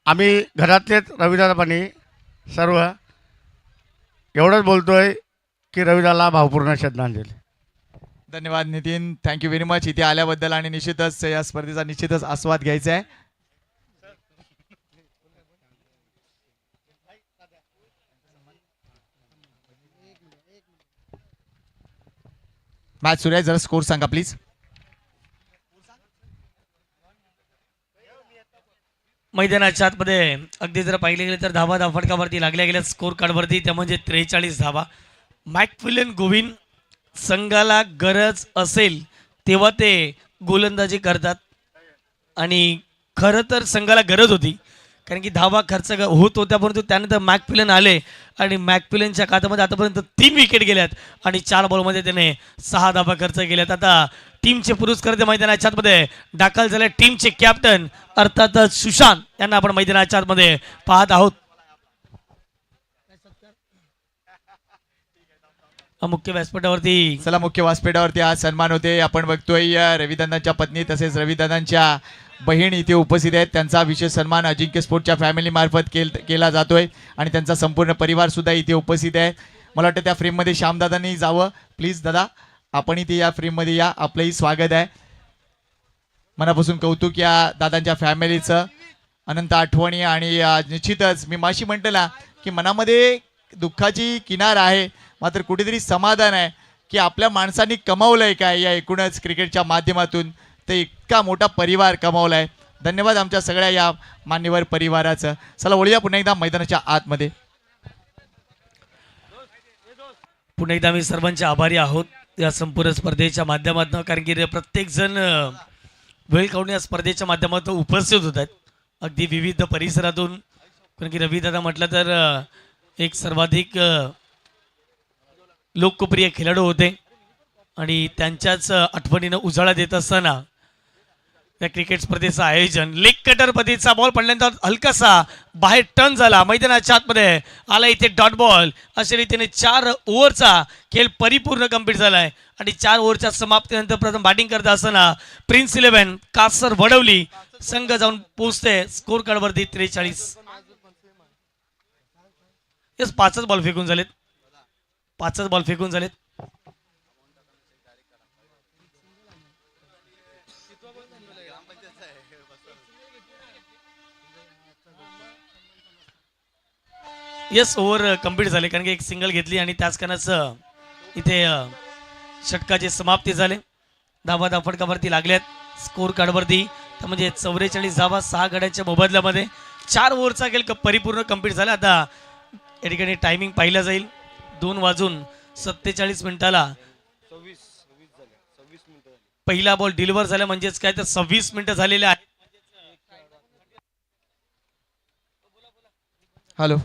आम्ही घरातलेच रविदादापणी सर्व एवढंच बोलतो आहे की रविदाला भावपूर्ण श्रद्धांजली. धन्यवाद नितीन, थँक्यू व्हेरी मच इथे आल्याबद्दल. आणि निश्चितच या स्पर्धेचा निश्चितच आस्वाद घ्यायचा आहे. मॅच सुरू आहे, जरा स्कोर सांगा प्लीज. मैदानाच्या आतमध्ये अगदी जर पाहिले गेले तर धावा फटकावरती लागल्या गेल्या स्कोर कार्डवरती, त्या म्हणजे 43 धावा. मॅकमिलन गोविंद संघाला गरज असेल तेव्हा ते गोलंदाजी करतात आणि खरं तर संघाला गरज होती, कारण की धावा खर्च होत होत्या, परंतु त्यानंतर मॅकमिलन आले आणि मॅकमिलनच्या खात्यामध्ये आतापर्यंत 3 विकेट गेल्यात आणि 4 बॉलमध्ये त्याने 6 धावा खर्च केल्यात. आता टीमचे पुरस्कार मैदानाच्या आतमध्ये दाखल झाले. टीमचे कॅप्टन अर्थातच सुशांत यांना आपण मैदानाच्या आतमध्ये पाहत आहोत. मुख्य व्यासपीठावरती चला, मुख्य व्यासपीठावरती आज सन्मान होते. आपण बघतोय रविदादांच्या पत्नी तसेच रविदादांच्या बहीण इथे उपस्थित आहेत. त्यांचा विशेष सन्मान अजिंक्य स्पोर्टच्या फॅमिली मार्फत केला जातोय आणि त्यांचा संपूर्ण परिवार सुद्धा इथे उपस्थित आहे. मला वाटतं त्या फ्रेममध्ये श्यामदादांनी जावं प्लीज. दादा आपण इथे या फ्रेममध्ये या, आपलंही स्वागत आहे. मनापासून कौतुक या दादांच्या फॅमिलीचं, अनंत आठवणी. आणि निश्चितच मी माशी म्हटलं ना की मनामध्ये दुःखाची किनार आहे, मात्र कुठेतरी समाधान आहे की आपल्या माणसांनी कमावलंय काय या एकूणच क्रिकेटच्या माध्यमातून, ते इतका मोठा परिवार कमावलाय. धन्यवाद आमच्या सगळ्या या मान्यवर परिवाराचं. चला वळूया पुन्हा एकदा मैदानाच्या आतमध्ये. पुन्हा एकदा आम्ही सर्वांचे आभारी आहोत या संपूर्ण स्पर्धेच्या माध्यमातून, कारण की प्रत्येक जण वेळ काढून या स्पर्धेच्या माध्यमातून उपस्थित होत आहेत अगदी विविध परिसरातून. कारण की रविदादा म्हटलं तर एक सर्वाधिक लोकप्रिय खेळाडू होते आणि त्यांच्याच आठवणीनं उजाळा देत असताना या क्रिकेट स्पर्धेचं आयोजन. लेग कटर पद्धतीचा बॉल पडल्यानंतर हलकासा बाहेर टर्न झाला, मैदानाच्या आतमध्ये आला इथे डॉट बॉल. अशा रीतीने 4 ओव्हरचा खेळ परिपूर्ण कंप्लीट झालाय आणि 4 ओव्हरच्या समाप्तीनंतर प्रथम बॅटिंग करत असताना प्रिन्स 11 कासर वडवली संघ जाऊन पोहोचते स्कोर कार्डवरती 43. यस, 5च बॉल फेकून झालेत, 5च बॉल फेकून झालेत. यस, ओव्हर कंप्लीट झाले, कारण की एक सिंगल घेतली आणि त्याच कारणाचं इथे षटकाची समाप्ती झाले. धावा फटकावरती लागल्यात स्कोर कार्डवरती, तर म्हणजे 44 धावा 6 गड्यांच्या मोबदल्यामध्ये 4 ओव्हरचा खेळ परिपूर्ण कंप्लीट झाला. आता या ठिकाणी टायमिंग पाहिला जाईल. 2:47 पहिला बॉल डिलिव्हर झाला, म्हणजेच काय तर 26 मिनिटं झालेले आहेत. हॅलो,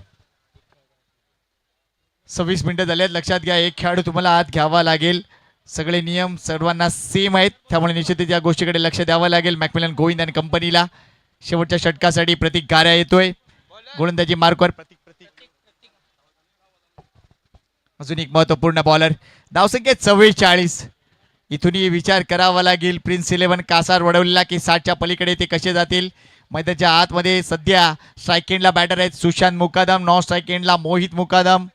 26 मिनिटं झाल्यात. लक्षात घ्या, एक खेळाडू तुम्हाला आत घ्यावा लागेल. सगळे नियम सर्वांना सेम आहेत, त्यामुळे निश्चितच या गोष्टीकडे लक्ष द्यावं लागेल. मॅकमिलन गोविंद आणि कंपनीला शेवटच्या षटकासाठी प्रतीक गाऱ्या येतोय. गोलंदाजी मार्कवर प्रतीक अजून एक महत्वपूर्ण बॉलर. धावसंख्या 44. इथूनही विचार करावा लागेल प्रिन्स 11 कासार वडवलेला की 60च्या पलीकडे ते कसे जातील. मैदानाच्या आतमध्ये सध्या स्ट्राईक एंडला बॅटर आहेत सुशांत मुकादम, नॉन स्ट्राईक एंडला मोहित मुकादम.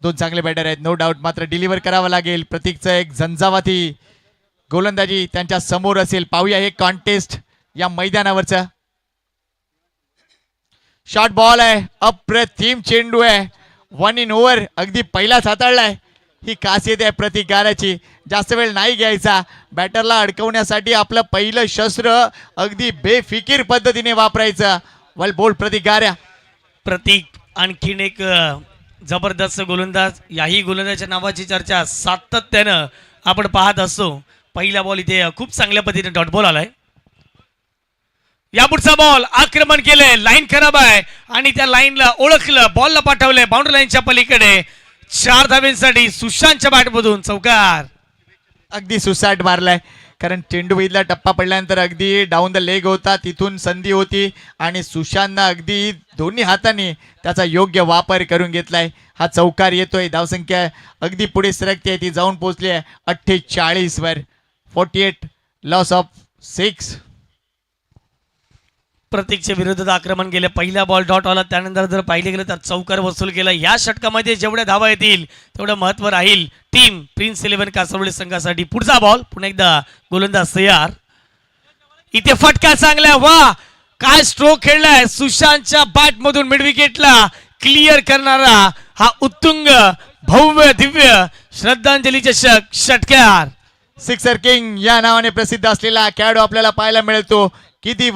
2 चांगले बॅटर आहेत नो डाऊट, मात्र डिलिव्हर करावं लागेल. प्रतीकचं एक झंझावाती गोलंदाजी त्यांच्या समोर असेल. पाहूया हे कॉन्टेस्ट या मैदानावरचं. शॉर्ट बॉल आहे, अप्रतिम चेंडू आहे, 1 in ओव्हर अगदी पहिलाच हाताळलाय. ही खासियत आहे प्रतीक गाऱ्याची, जास्त वेळ नाही घ्यायचा. बॅटरला अडकवण्यासाठी आपलं पहिलं शस्त्र अगदी बेफिकीर पद्धतीने वापरायचं. वेल बोल्ड प्रतीक गाऱ्या. प्रतीक आणखीन एक जबरदस्त गोलंदाज. याही गोलंदाजाच्या नावाची चर्चा सातत्यानं आपण पाहत असतो. पहिला बॉल इथे खूप चांगल्या पद्धतीने डॉट बॉल आलाय. या पुढचा बॉल आक्रमण केलंय, लाईन खराब आहे आणि त्या लाईनला ओळखलं, बॉलला पाठवलंय बाउंड्री लाईनच्या पलीकडे. 4 धाब्यांसाठी सुशांतच्या बॅटमधून चौकार. अगदी सुसाट मारलाय, कारण चेंडू विधला टप्पा पडल्यानंतर अगदी डाऊन द लेग होता, तिथून संधी होती आणि सुशांतनं अगदी दोन्ही हाताने त्याचा योग्य वापर करून घेतलाय. हा चौकार येतोय. धावसंख्या अगदी पुढे सरकते, ती जाऊन पोहोचली आहे 48 वर. 48 लॉस ऑफ 6. प्रत्येकच्या विरोधात आक्रमण केलं. पहिला बॉल डॉट आला, त्यानंतर जर पाहिले गेलं तर चौकार वसूल केला. या षटकामध्ये जेवढ्या धावा येतील तेवढं महत्व राहील टीम प्रिन्स 11 कासरवली संघासाठी. पुढचा बॉल पुन्हा एकदा गोलंदाज तयार. इथे फटका चांगला. वा काय स्ट्रोक खेळलाय सुशांतच्या बॅट मधून. मिड विकेटला क्लिअर करणारा हा उत्तुंग भव्य दिव्य श्रद्धांजली चषक षटकार. सिक्सर किंग या नावाने प्रसिद्ध असलेला खेळाडू आपल्याला पाहायला मिळतो. किती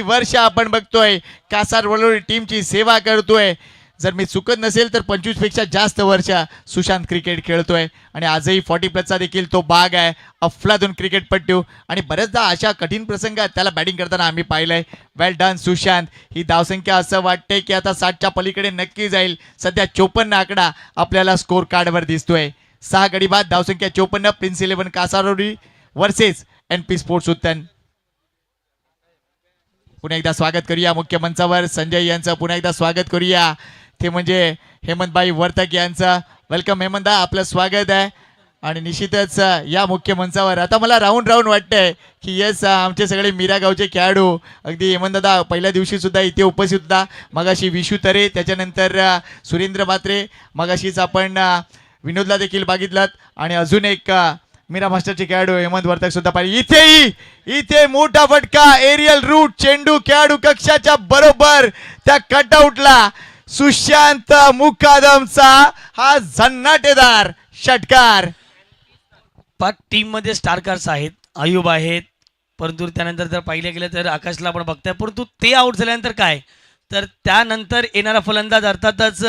वर्ष आपण बघतोय कासारवडोली टीमची सेवा करतोय. जर मी चुकत नसेल तर 25 पेक्षा जास्त वर्ष सुशांत क्रिकेट खेळतोय आणि आजही 40+ देखील तो भाग आहे. अफलातून क्रिकेटपटू आणि बरेचदा अशा कठीण प्रसंगात त्याला बॅटिंग करताना आम्ही पाहिलंय. वेल डन सुशांत. ही धावसंख्या असं वाटतंय की आता 60च्या पलीकडे नक्की जाईल. सध्या 54 आकडा आपल्याला स्कोर कार्डवर दिसतोय. 6 गडी बाद, धावसंख्या 54. Prince 11 Kasarvadi versus NP sports Uttan. पुन्हा एकदा स्वागत करूया मुख्य मंचावर संजय यांचं. पुन्हा एकदा स्वागत करूया, ते म्हणजे हेमंतभाई वर्तक यांचं. वेलकम हेमंत, आपलं स्वागत आहे. आणि निश्चितच या मुख्य मंचावर आता मला राऊंड वाटतंय की येस आमचे सगळे मीरा गावचे खेळाडू अगदी हेमंत दादा पहिल्या दिवशी सुद्धा इथे उपस्थित होता. मगाशी विशू तरे, त्याच्यानंतर सुरेंद्र म्हात्रे, मगाशीच आपण विनोदला देखील बघितलं आणि अजून एक मीरा मास्टरचे खेळाडू हेमंत वर्तक सुद्धा पाहिजे. इथे मोठा फटका, एरियल रूट चेंडू खेळाडू कक्षाच्या बरोबर त्या कटआउटला. सुशांत मुकादमचा हा झन्नाटेदार षटकार. टीम मध्ये स्टारकार्स आहेत, आयुब आहेत, परंतु त्यानंतर जर पाहिलं गेलं तर आकाशला आपण बघताय. परंतु ते आउट झाल्यानंतर काय, तर त्यानंतर येणारा फलंदाज अर्थातच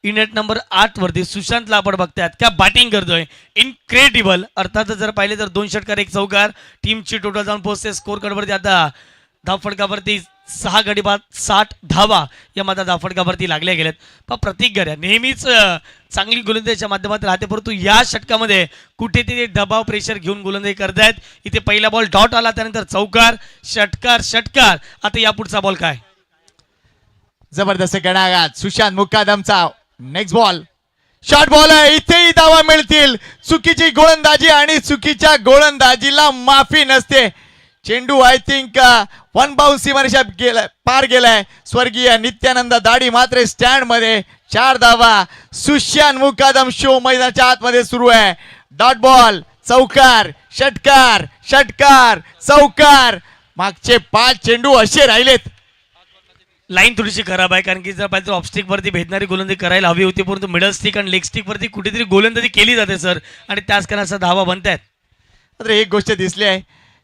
युनिट नंबर 8 वरती सुशांतला आपण बघतायत क्या बॅटिंग करतोय. इनक्रेडिबल. अर्थातच जर पाहिले तर 2 षटकार 1 चौकार. टीमची टोटल जाऊन पोहोचते स्कोर कार्डवरती आता धावफटकावरती 6 गडी बाद 60 धावा या माझ्या धावफटकावरती लागल्या गेल्यात. पण प्रत्येक गड्या नेहमीच चांगली गोलंदाजीच्या माध्यमात राहते, परंतु या षटकामध्ये कुठेतरी दबाव प्रेशर घेऊन गोलंदाजी करतायत. इथे पहिला बॉल डॉट आला, त्यानंतर चौकार. षटकार. आता या पुढचा बॉल काय, जबरदस्त गणाघात. सुशांत मुकादमचा नेक्स्ट बॉल शॉर्ट बॉल आहे. इथेही धावा मिळतील. चुकीची गोलंदाजी आणि चुकीच्या गोलंदाजीला माफी नसते. चेंडू आय थिंक 1 बाउन्स सीमारेषा पार गेलाय. स्वर्गीय नित्यानंद दाढी मात्र स्टँड मध्ये. 4 धावा. सुशांत मुकादम शो मैदानाच्या आतमध्ये सुरू आहे. डॉट बॉल, चौकार, षटकार, चौकार. मागचे 5 चेंडू असे राहिलेत. लाईन थोडीशी खराब आहे, कारण की जर पाहिजे ऑफस्टिक वरती भेटणारी गोलंदाजी करायला हवी होती, परंतु मिडल स्टिक आणि लेग स्टिक वरती कुठेतरी गोलंदाजी केली जाते सर, आणि त्याच कारणाचा धावा बनतायत. तर एक गोष्ट दिसली आहे,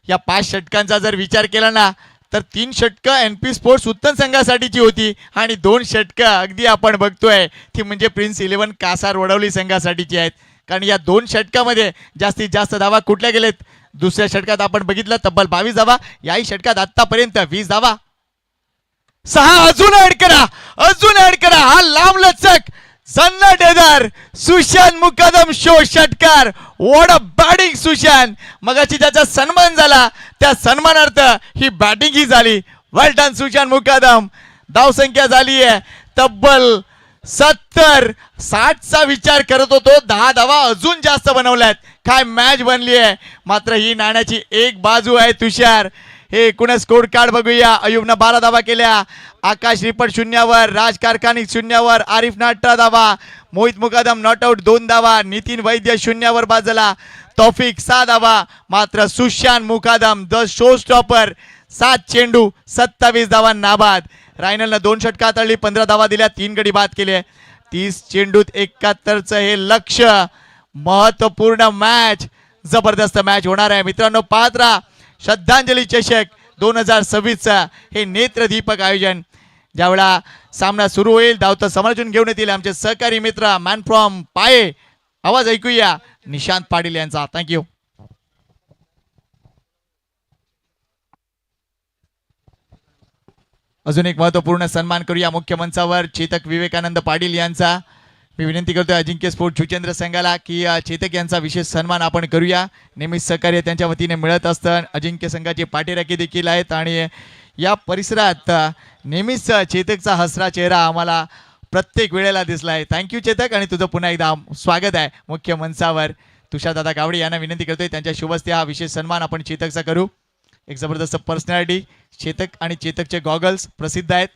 या 5 षटकांचा जर विचार केला ना तर 3 षटकं NP स्पोर्ट्स उत्तम संघासाठीची होती आणि 2 षटकं अगदी आपण बघतोय ती म्हणजे प्रिन्स 11 कासार वडवली संघासाठीची आहेत. कारण या 2 षटकामध्ये जास्तीत जास्त धावा कुठल्या गेलेत. दुसऱ्या षटकात आपण बघितलं तब्बल 22 धावा. याही षटकात आतापर्यंत 20 धावा. 6 अजून ऍड करा. हा लांबलचक सन्नाटेदार सुशांत मुकादम शो षटकार. What a batting Sushant. मगाची ज्याचा सन्मान झाला त्या सन्मानार्थ ही बॅटिंग ही झाली. Well done Sushant Mukadam. धावसंख्या झाली आहे तब्बल 70. 60चा विचार करत होतो, 10 धावा अजून जास्त बनवल्यात. काय मॅच बनली आहे. मात्र ही नाण्याची एक बाजू आहे तुषार. हे एकूण स्कोर कार्ड बघूया. अयुबनं 12 धावा केल्या. आकाश रिपट 0वर, राज कारखानी 0वर, आरिफनं 18 धावा, मोहित मुकादम नॉट आउट 2 धावा, नितीन वैद्य 0वर बाद झाला, तौफिक 6 धावा. मात्र सुशांत मुकादम द शो स्टॉपर 7 चेंडू 27 धावा नाबाद. रायनलनं 2 षटकं हाताळली, 15 धावा दिल्या, 3 गडी बाद केले. 30 चेंडूत 71चं हे लक्ष्य. महत्वपूर्ण मॅच, जबरदस्त मॅच होणार आहे मित्रांनो. पाहत राहा श्रद्धांजली चषक 2026चा हे नेत्रदीपक आयोजन. ज्यावेळा सामना सुरू होईल. धावतं समालोचन घेऊन येतील आमचे सहकारी मित्र मॅन फ्रॉम पाये. आवाज ऐकूया निशांत पाटील यांचा. थँक्यू. अजून एक महत्वपूर्ण सन्मान करूया मुख्य मंचावर चेतक विवेकानंद पाटील यांचा. मी विनंती करतोय अजिंक्य स्पोर्ट जुचेंद्र संघाला की चेतक यांचा विशेष सन्मान आपण करूया. नेहमीच सहकार्य त्यांच्या वतीने मिळत असतं. अजिंक्य संघाचे पाठीराखे देखील आहेत आणि या परिसरात नेहमीच चेतकचा हसरा चेहरा आम्हाला प्रत्येक वेळेला दिसला आहे. थँक्यू चेतक आणि तुझं पुन्हा एकदा स्वागत आहे मुख्य मंचावर. तुषारदादा गावडे यांना विनंती करतोय त्यांच्या शुभ हस्ते हा विशेष सन्मान आपण चेतकचा करू. एक जबरदस्त पर्सनॅलिटी चेतक आणि चेतकचे गॉगल्स प्रसिद्ध आहेत.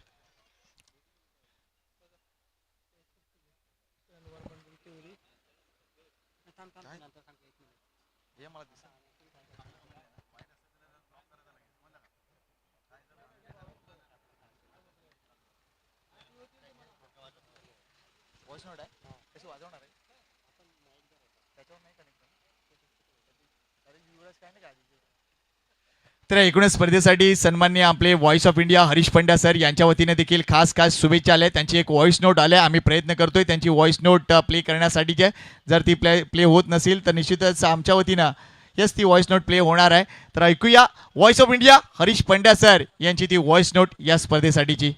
तर एकूणच स्पर्धेसाठी सन्माननीय आपले voice of India Harish Pandya sir यांच्या वतीने देखील खास शुभेच्छा आल्या. त्यांची एक व्हॉइस नोट आल्या. आम्ही प्रयत्न करतोय त्यांची व्हॉइस नोट प्ले करण्यासाठीचे. जर ती प्ले होत नसेल तर निश्चितच आमच्या वतीनं यस ती व्हॉइस नोट प्ले होणार आहे. तर ऐकूया voice of India Harish Pandya sir यांची ती व्हॉइस नोट या स्पर्धेसाठीची.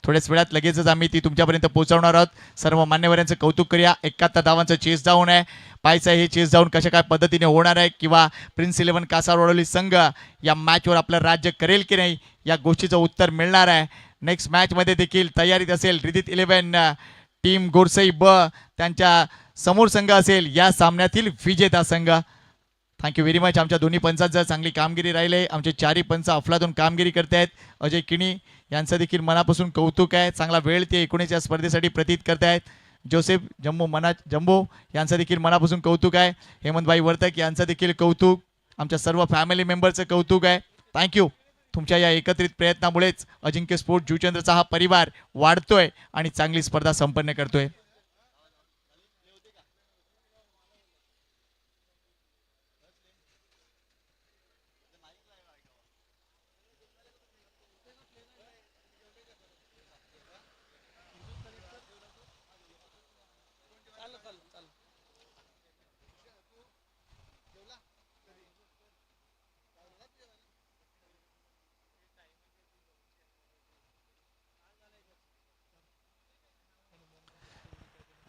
थोड्याच वेळात लगेचच आम्ही ती तुमच्यापर्यंत पोहोचवणार आहोत. सर्व मान्यवरांचं कौतुक करूया. 71 धावांचं चेस डाऊन आहे. पाहायचं हे चेस डाऊन कशा काय पद्धतीने होणार आहे किंवा प्रिन्स 11 कासारवडोली संघ या मॅचवर आपलं राज्य करेल की नाही या गोष्टीचं उत्तर मिळणार आहे. नेक्स्ट मॅचमध्ये देखील तयारीत असेल रिदित 11 टीम गोरसई ब त्यांच्या समोर संघ असेल या सामन्यातील विजेता संघ. Thank you very much. आमच्या दोन्ही पंचांचं चांगली कामगिरी राहिले. आमचे चारही पंच अफलातून कामगिरी करत आहेत. अजय किणी यांचं देखील मनापासून कौतुक आहे. चांगला वेळ ते 19 या स्पर्धेसाठी प्रतीत करत आहेत. जोसेफ जम्बो यांचं देखील मनापासून कौतुक आहे. हेमंतभाई वर्तक यांचं देखील कौतुक. आमच्या सर्व फॅमिली मेंबरचं कौतुक आहे. थँक्यू. तुमच्या या एकत्रित प्रयत्नामुळेच अजिंक्य स्पोर्ट जुचेंद्रचा हा परिवार वाढतोय आणि चांगली स्पर्धा संपन्न करतोय.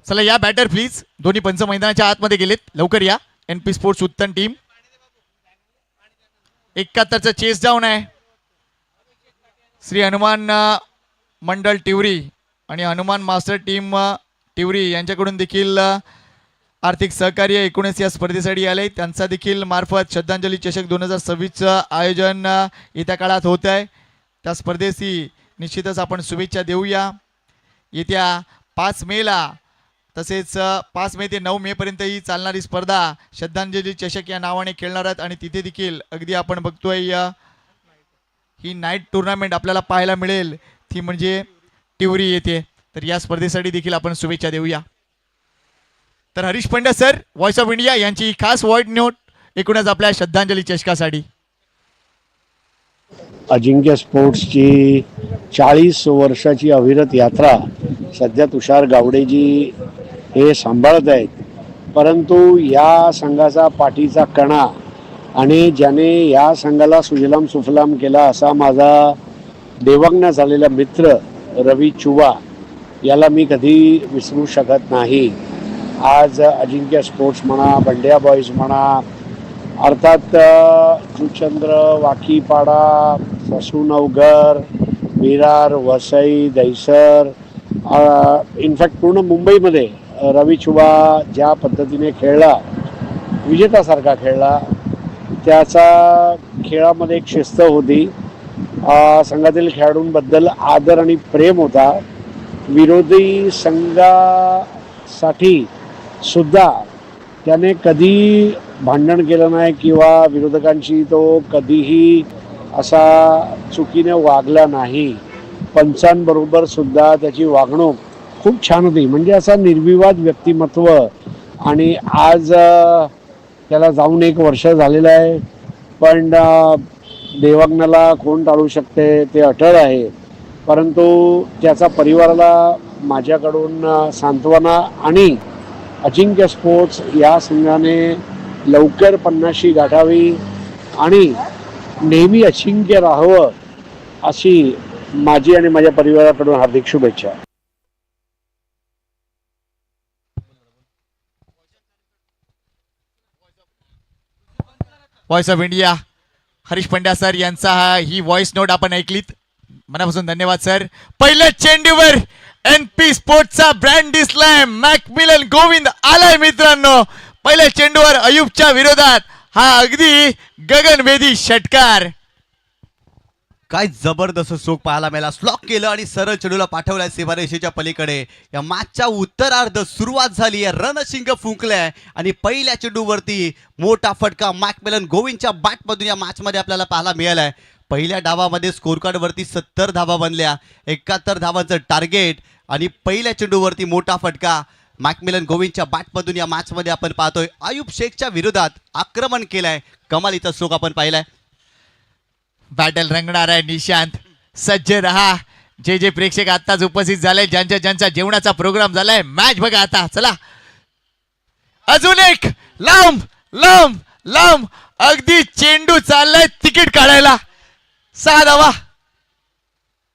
चला या बॅटर प्लीज. दोन्ही पंच मैदानाच्या आतमध्ये गेलेत. लवकर या. NP स्पोर्ट्स उत्तम टीम. 71चं चेस डाऊन आहे. श्री हनुमान मंडळ टिवरी आणि हनुमान मास्टर टीम टिवरी यांच्याकडून देखील आर्थिक सहकार्य 19 या स्पर्धेसाठी आले. त्यांचा देखील मार्फत श्रद्धांजली चषक 2026चं आयोजन येत्या काळात होत आहे. त्या स्पर्धेची निश्चितच आपण शुभेच्छा देऊया. येत्या 5 मेला तसेच 5 मे ते 9 मे पर्यंत ही चालणारी स्पर्धा श्रद्धांजली चषक या नावाने खेळणार आहेत आणि तिथे देखील अगदी आपण बघतोय ही नाईट टुर्नामेंट आपल्याला पाहायला मिळेल. ती म्हणजे टिवरी येते. तर या स्पर्धेसाठी देखील आपण शुभेच्छा देऊया. तर Harish Pandya sir voice of India यांची खास व्हॉइस नोट एकूणच आपल्या श्रद्धांजली चषकासाठी. अजिंक्य स्पोर्ट्सची 40 वर्षाची अविरत यात्रा सध्या तुषार गावडेजी हे सांभाळत आहेत. परंतु या संघाचा पाठीचा कणा आणि ज्याने या संघाला सुजलाम सुफलाम केला असा माझा देवाज्ञ झालेला मित्र रवी चुवा याला मी कधी विसरू शकत नाही. आज अजिंक्य स्पोर्ट्स म्हणा, बंड्या बॉईज म्हणा, अर्थात जुचंद्र, वाकीपाडा, ससूनवघर, विरार, वसई, दहिसर, इनफॅक्ट पूर्ण मुंबईमध्ये रवी चुबा ज्या पद्धतीने खेळला, विजेतासारखा खेळला, त्याचा खेळामध्ये एक शिस्त होती. संघातील खेळाडूंबद्दल आदर आणि प्रेम होता. विरोधी संघासाठी सुद्धा त्याने कधी भांडण केलं नाही किंवा विरोधकांशी तो कधीही असा चुकीने वागला नाही. पंचांबरोबर सुद्धा त्याची वागणूक खूप छान होती. म्हणजे असा निर्विवाद व्यक्तिमत्व. आणि आज त्याला जाऊन 1 वर्ष झालेलं आहे, पण देवाज्ञाला कोण टाळू शकते, ते अटळ आहे. परंतु त्याचा परिवाराला माझ्याकडून सांत्वना आणि अजिंक्य स्पोर्ट्स या संघाने लवकर 50शी गाठावी आणि नेहमी अजिंक्य राहावं अशी माझी आणि माझ्या परिवाराकडून हार्दिक शुभेच्छा. Voice of India Harish Pandya sir यांचा ही व्हॉइस नोट आपण ऐकलीत. मनापासून धन्यवाद सर. पहिल्या चेंडूवर NP स्पोर्ट्सचा ब्रँड दिसलाय. मॅकमिलन गोविंद आलाय मित्रांनो. पहिल्या चेंडूवर अयुबच्या विरोधात हा अगदी गगनभेदी षटकार. काय जबरदस्त स्ट्रोक पाहायला मिळाला. स्लॉक केलं आणि सरळ चेंडूला पाठवलाय सीमारेषेच्या पलीकडे. या मॅचच्या उत्तरार्ध सुरुवात झाली आहे. रणशिंग फुंकलाय आणि पहिल्या चेंडूवरती मोठा फटका मॅकमिलन गोविंदच्या बॅटमधून या मॅचमध्ये आपल्याला पाहायला मिळालाय. पहिल्या डावामध्ये स्कोर कार्ड वरती 70 धावा बनल्या, 71 धावांचं टार्गेट आणि पहिल्या चेंडूवरती मोठा फटका मॅकमिलन गोविंदच्या बॅटमधून या मॅचमध्ये आपण पाहतोय. आयुब शेखच्या विरोधात आक्रमण केलंय. कमालीचा स्ट्रोक आपण पाहिलाय. बॅटल रंगणार आहे. निशांत सज्ज रहा. जे प्रेक्षक आताच उपस्थित झाले, ज्यांच्या जेवणाचा प्रोग्राम झालाय, मॅच बघा आता. चला अजून एक लांब लांब लांब अगदी चेंडू चाललाय तिकीट काढायला. 6 धावा.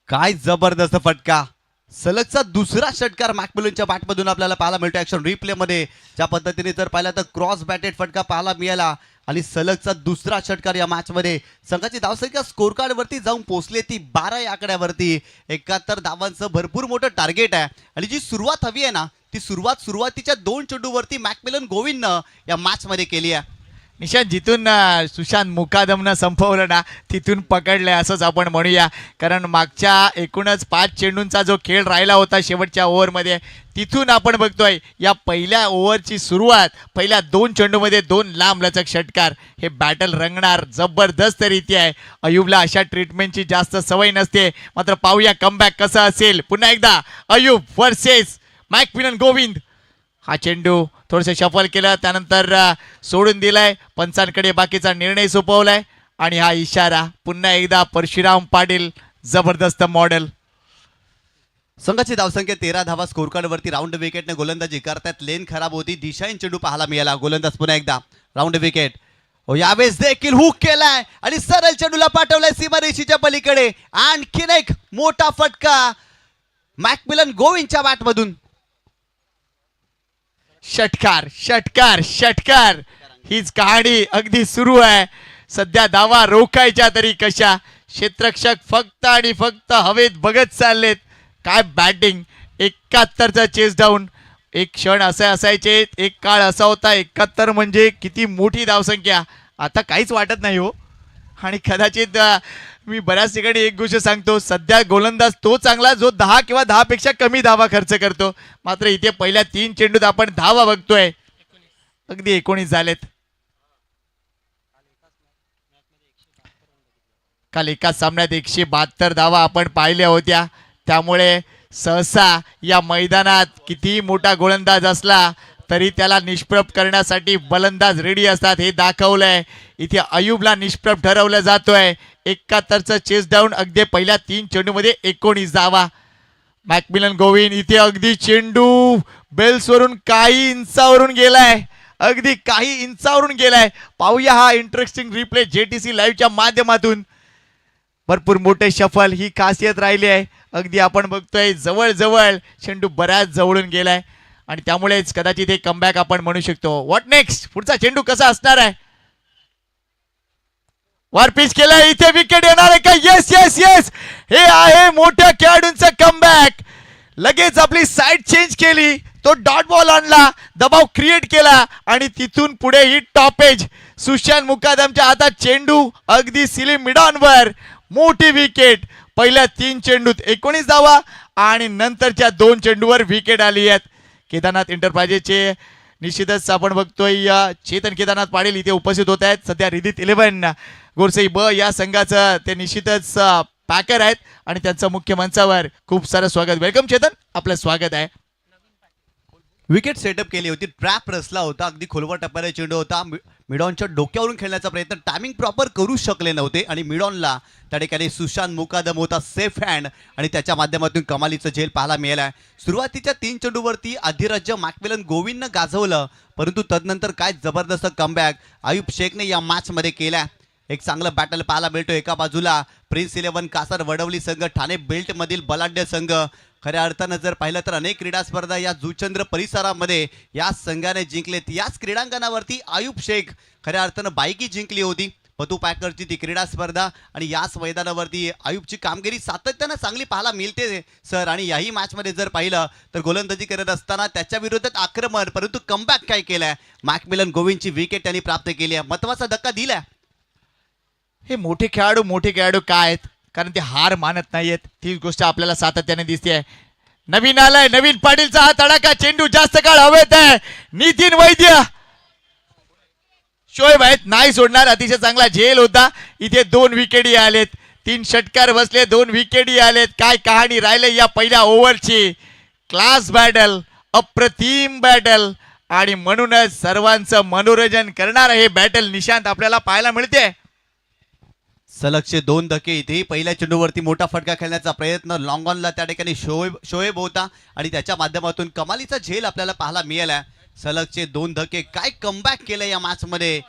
काय जबरदस्त फटका. सलगचा दुसरा षटकार मॅकमिलनच्या बॅटमधून आपल्याला पाहायला मिळतो. ऍक्शन रिप्ले मध्ये ज्या पद्धतीने जर पाहिला तर क्रॉस बॅटेड फटका पाहायला मिळाला आणि सलगचा दुसरा षटकार या मॅच मध्ये. संघाची धावसंख्या स्कोर कार्ड वरती जाऊन पोहोचली ती 12 या आकड्यावरती. 71 धावांचं भरपूर मोठं टार्गेट आहे आणि जी सुरुवात हवी आहे ना ती सुरुवातीच्या 2 चेंडूवरती मॅकमिलन गोविंदनं या मॅच मध्ये केली आहे. निशांत जिथून सुशांत मुकादमनं संपवलं ना तिथून पकडलंय असंच आपण म्हणूया. कारण मागच्या एकूणच 5 चेंडूंचा जो खेळ राहिला होता शेवटच्या ओव्हरमध्ये, तिथून आपण बघतोय या पहिल्या ओव्हरची सुरुवात. पहिल्या 2 चेंडूमध्ये 2 लांबलचक षटकार. हे बॅटल रंगणार जबरदस्त रीती आहे. अयुबला अशा ट्रीटमेंटची जास्त सवय नसते, मात्र पाहूया कमबॅक कसं असेल. पुन्हा एकदा अयुब वर्सेस मॅकमिलन गोविंद. हा चेंडू थोडंसं शफल केलं, त्यानंतर सोडून दिलाय. पंचांकडे बाकीचा निर्णय सोपवलाय आणि हा इशारा पुन्हा एकदा परशुराम पाटील जबरदस्त मॉडेल. संघाची धावसंख्या 13 धावा. स्कोर कार्ड वरती राऊंड विकेटने गोलंदाजी करतात. लेन खराब होती. दिशाहीन चेंडू पाहायला मिळाला. गोलंदाज पुन्हा एकदा राऊंड विकेट. यावेळेस देखील हुक केलाय आणि सरळ चेंडूला पाठवलाय सीमारेषेच्या पलीकडे. आणखीन एक मोठा फटका मॅकमिलन गोविंदच्या बॅटमधून. षटकार षटकार षटकार हीच कहाणी अगदी सुरू आहे. सध्या धावा रोखायच्या तरी कशा. क्षेत्ररक्षक फक्त आणि फक्त हवेत बघत चाललेत. काय बॅटिंग. 71चा chess down. एक क्षण असे असायचे, एक काळ असा होता 71 म्हणजे किती मोठी धावसंख्या. आता काहीच वाटत नाही हो. आणि कदाचित मी बऱ्याच ठिकाणी एक गोष्ट सांगतो, सध्या गोलंदाज तो चांगला जो 10 किंवा 10 पेक्षा कमी धावा खर्च करतो. मात्र इथे पहिल्या 3 चेंडूत आपण धावा बघतोय अगदी 19 झालेत. काल एकाच सामन्यात 172 धावा आपण पाहिल्या होत्या. त्यामुळे सहसा या मैदानात किती मोठा गोलंदाज असला तरी त्याला निष्प्रभ करण्यासाठी फलंदाज रेडी असतात, हे दाखवलंय. इथे अयुबला निष्प्रभ ठरवलं जातोय. 71चं चेस डाऊन. अगदी पहिल्या 3 चेंडूमध्ये 19 धावा. मॅकमिलन गोविंद इथे अगदी चेंडू बेल्सवरून काही इंचावरून गेलाय. अगदी काही इंचावरून गेलाय. पाहूया हा इंटरेस्टिंग रिप्ले JTC लाईव्हच्या माध्यमातून. भरपूर मोठे शफल ही खासियत राहिली आहे. अगदी आपण बघतोय जवळ चेंडू बऱ्याच जवळून गेलाय आणि त्यामुळेच कदाचित हे कमबॅक आपण म्हणू शकतो. What next. पुढचा चेंडू कसा असणार आहे. वर पिच केलाय. इथे विकेट येणार आहे का. Yes yes yes. हे आहे मोठ्या खेळाडूंचा कमबॅक. लगेच आपली साईड चेंज केली, तो डॉट बॉल आणला, दबाव क्रिएट केला आणि तिथून पुढे ही टॉपेज. सुशांत मुकादमच्या हातात चेंडू अगदी सिलिम मिडॉनवर. मोठी विकेट. पहिल्या 3 चेंडूत 19 धावा आणि नंतरच्या 2 चेंडूवर विकेट आली आहेत. केदारनाथ एंटरप्राइजेसचे निश्चितच आपण बघतोय चेतन केदारनाथ पाटील इथे उपस्थित होत आहेत. सध्या रिदित 11 गोरसई ब या संघाचं ते निश्चितच पॅकर आहेत आणि त्यांचं मुख्य मंचावर खूप सारं स्वागत. वेलकम चेतन, आपलं स्वागत आहे. विकेट सेटअप केली होती, ट्रॅप रचला होता, अगदी खोलवर टप्प्याला चेंडू होता. मिडॉनच्या डोक्यावरून खेळण्याचा प्रयत्न टायमिंग प्रॉपर करू शकले नव्हते आणि मिडॉनला त्या ठिकाणी सुशांत मुकादम होता सेफ हँड आणि त्याच्या माध्यमातून कमालीचं झेल पाहायला मिळालं. सुरुवातीच्या 3 चेंडूवरती अधिराज्य मॅकमिलन गोविंदनं गाजवलं, परंतु तदनंतर काय जबरदस्त कमबॅक आयुब शेखने या मॅचमध्ये केला. एक चांगलं बॅटल पाहायला मिळतो. एका बाजूला प्रिन्स 11 कासार वडवली संघ, ठाणे बेल्ट मधील बलाढ्य संघ. खऱ्या अर्थानं जर पाहिलं तर अनेक क्रीडा स्पर्धा या जुचंद्र परिसरामध्ये या संघाने जिंकलेत. याच क्रीडांगणावरती आयुब शेख खऱ्या अर्थानं बाईकी जिंकली होती, पतू पॅकरची ती क्रीडा स्पर्धा. आणि याच मैदानावरती आयुबची कामगिरी सातत्यानं चांगली पाहायला मिळते सर. आणि याही मॅचमध्ये जर पाहिलं तर गोलंदाजी करत असताना त्याच्या विरोधात आक्रमण, परंतु कमबॅक काय केलंय, मॅकमिलन गोविंदची विकेट त्यांनी प्राप्त केली आहे, महत्वाचा धक्का दिलाय. हे मोठे खेळाडू काय आहेत, कारण ते हार मानत नाहीयेत. तीच गोष्ट आपल्याला सातत्याने दिसते. नवीन आलाय नवीन पाटीलचा हा तडाखा चेंडू जास्त काळ हवेत आहे. नितीन वैद्य शोएब आहेत, नाही सोडणार. अतिशय चांगला झेल होता. इथे 2 विकेटही आलेत, 3 षटकार बसले, 2 विकेटही आलेत. काय कहाणी राहिले या पहिल्या ओव्हरची. क्लास बॅटल, अप्रतिम बॅटल आणि म्हणूनच सर्वांचं मनोरंजन करणार हे बॅटल निशांत आपल्याला पाहायला मिळते. सलगचे 2 धक्के इथे. पहिल्या चेंडूवरती मोठा फटका खेळण्याचा प्रयत्न लॉंग ऑनला त्या ठिकाणी शोएब होता आणि त्याच्या माध्यमातून कमालीचा झेल आपल्याला पाहायला मिळाला. सलगचे 2 धक्के, काय कमबॅक केलं या मॅच मध्ये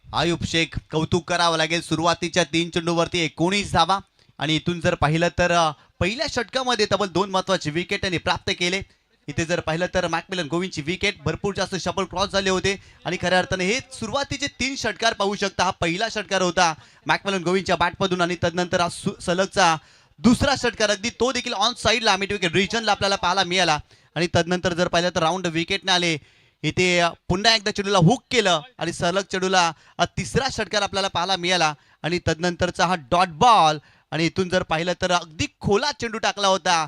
आयुब शेख, कौतुक करावं लागेल. सुरुवातीच्या 3 चेंडूवरती 19 धावा आणि इथून जर पाहिलं तर पहिल्या षटकामध्ये तब्बल 2 महत्वाचे विकेट त्यांनी प्राप्त केले. इथे जर पाहिलं तर मॅकमिलन गोविंदची विकेट, भरपूर जास्त शटल क्रॉस झाले होते आणि खऱ्या अर्थाने हे सुरुवातीचे 3 षटकार पाहू शकता. हा पहिला षटकार होता मॅकमिलन गोविंदच्या बॅटमधून आणि तदनंतर हा सलगचा दुसरा षटकार, अगदी तो देखील ऑन साईडला मिड विकेट रिजनला आपल्याला पाहायला मिळाला. आणि तदनंतर जर पाहिलं तर राऊंड विकेटने आले. इथे पुन्हा एकदा चेंडूला हुक केलं आणि सलग चेंडूला तिसरा षटकार आपल्याला पाहायला मिळाला आणि तदनंतरचा हा डॉट बॉल. आणि इथून जर पाहिलं तर अगदी खोला चेंडू टाकला होता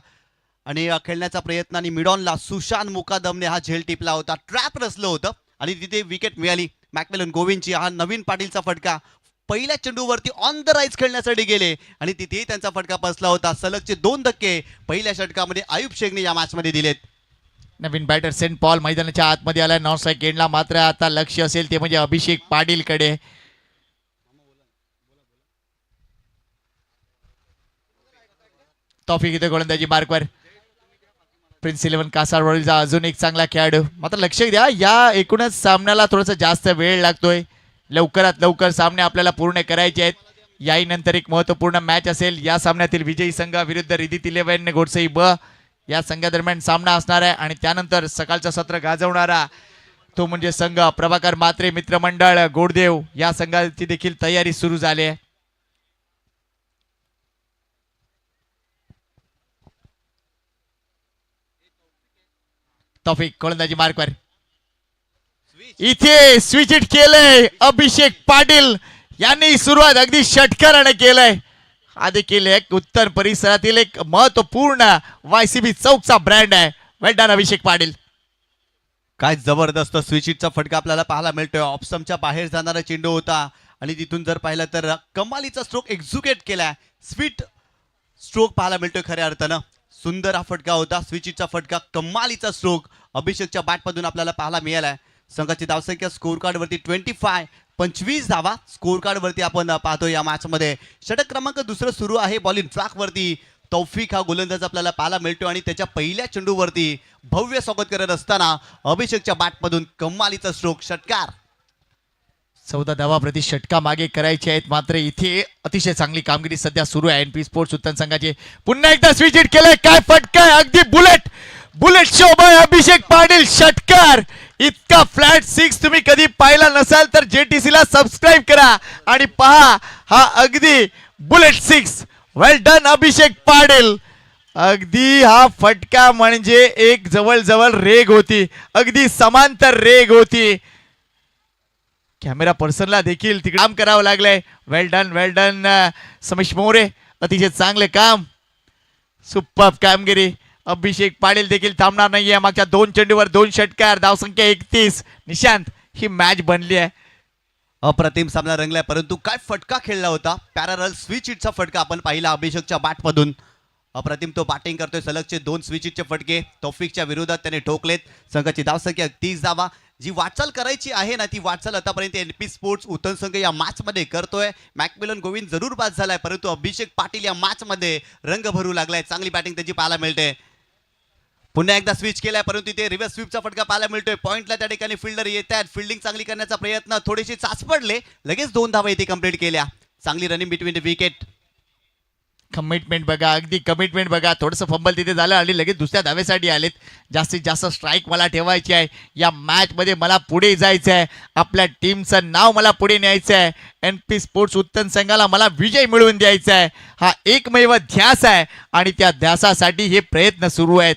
आणि खेळण्याचा प्रयत्न आणि मिडॉनला सुशांत मुकादमने हा झेल टिपला होता, ट्रॅप रचलं होतं आणि तिथे विकेट मिळाली मॅकमिलन गोविंदची. हा नवीन पाटीलचा फटका, पहिल्या चेंडूवरती ऑन द राईज खेळण्यासाठी गेले आणि तिथेही त्यांचा फटका बसला होता. सलगचे 2 धक्के पहिल्या षटकामध्ये आयुब शेखने या मॅचमध्ये दिलेत. नवीन बॅटर सेंट पॉल मैदानाच्या आतमध्ये आलाय. नॉन स्ट्राईक एंडला मात्र आता लक्ष असेल ते म्हणजे अभिषेक पाटीलकडे. तौफिक इथे गोलंदाजी मार्कवर. प्रिन्स 11 कासारवडीचा अजून एक चांगला खेळाडू. मात्र लक्ष द्या, या एकूणच सामन्याला थोडासा जास्त वेळ लागतोय. लवकरात लवकर सामने आपल्याला पूर्ण करायचे आहेत. याही नंतर एक महत्वपूर्ण मॅच असेल. या सामन्यातील विजयी संघ विरुद्ध रिदित 11 घोडसई ब या संघादरम्यान सामना असणार आहे. आणि त्यानंतर सकाळचं सत्र गाजवणारा तो म्हणजे संघ प्रभाकर म्हात्रे मित्रमंडळ गोडदेव या संघाची देखील तयारी सुरू झाली आहे. तौफिक गोलंदाजी मार्कवर. इथे स्विच इट केलंय अभिषेक पाटील यांनी. सुरुवात अगदी षटकाराने केलंय. हा देखील एक उत्तर परिसरातील एक महत्वपूर्ण YCB चौकचा ब्रँड आहे. वेल डन अभिषेक पाटील. काय जबरदस्त स्विचिटचा फटका आपल्याला पाहायला मिळतोय. ऑप्शनच्या बाहेर जाणारा चेंडू होता आणि तिथून जर पाहिलं तर कमालीचा स्ट्रोक एक्झिक्यूट केलाय. स्वीट स्ट्रोक पाहायला मिळतोय खऱ्या अर्थानं. सुंदर हा फटका होता. स्विचिटचा फटका, कमालीचा स्ट्रोक अभिषेकच्या बॅटमधून आपल्याला पाहायला मिळालाय. संघाची धावसंख्या स्कोर कार्ड वरती 25 धावा स्कोर कार्ड वरती आपण पाहतो या मॅच मध्ये. षटक क्रमांक 2 सुरू आहे. बॉलिंग ट्रॅक वरती तौफिक हा गोलंदाज आपल्याला पाहायला मिळतो आणि त्याच्या पहिल्या चेंडूवरती भव्य स्वागत करत असताना अभिषेकच्या बॅटमधून कमालीचा स्ट्रोक, षटकार. 14 धावा प्रति षटका मागे करायचे आहेत. मात्र इथे अतिशय चांगली कामगिरी सध्या सुरू आहे NP स्पोर्ट्स उत्तम संघाचे. पुन्हा एकदा स्विच इट केलंय. काय फटका, अगदी बुलेट शोभा अभिषेक पाटील. षटकार, इतका फ्लॅट 6 तुम्ही कधी पाहिला नसाल तर JTC ला सबस्क्राईब करा आणि पहा हा अगदी बुलेट 6. वेल डन अभिषेक पाटील. अगदी हा फटका म्हणजे एक जवळ रेग होती, अगदी समांतर रेग होती. कॅमेरा पर्सनला देखील तिकडे काम करावं लागलंय. वेल डन समीश मोरे, अतिशय चांगले काम, सुपर कामगिरी. अभिषेक पाटील देखील थांबणार नाहीये. मागच्या 2 चेंडूवर 2 षटकार, धावसंख्या 31. निशांत, ही मॅच बनली आहे. अप्रतिम सामना रंगलाय, परंतु काय फटका खेळला होता. पॅरल स्विच इटचा फटका आपण पाहिला अभिषेकच्या बॅटमधून. अप्रतिम तो बॅटिंग करतोय. सलगचे 2 स्विचिटचे फटके तौफिकच्या विरोधात त्याने ठोकलेत. संघाची धावसंख्या 30 धावा. जी वाटचाल करायची आहे ना ती वाटचाल आतापर्यंत एनपी स्पोर्ट्स उतन संघ या मॅच मध्ये करतोय. मॅकमिलन गोविंद जरूर बाद झालाय परंतु अभिषेक पाटील या मॅच मध्ये रंग भरू लागलाय. चांगली बॅटिंग त्याची पाहायला मिळते. पुन्हा एकदा स्विच केलाय परंतु इथे रिव्हर्स स्वीपचा फटका पाहायला मिळतोय. पॉइंटला त्या ठिकाणी फिल्डर येत आहेत. फिल्डिंग चांगली करण्याचा प्रयत्न थोडेसे चाचपडले. लगेच 2 धावा इथे कंप्लीट केल्या. चांगली running between the wicket. Commitment बघा, अगदी कमिटमेंट बघा. थोडंसं फंबल तिथे झालं आणि लगेच दुसऱ्या धावेसाठी आलेत. जास्तीत जास्त स्ट्राईक मला ठेवायची आहे. या मॅचमध्ये मला पुढे जायचं आहे. आपल्या टीमचं नाव मला पुढे न्यायचं आहे. एन पी स्पोर्ट्स उत्तन संघाला मला विजय मिळवून द्यायचा आहे. हा एकमेव ध्यास आहे आणि त्या ध्यासासाठी हे प्रयत्न सुरू आहेत.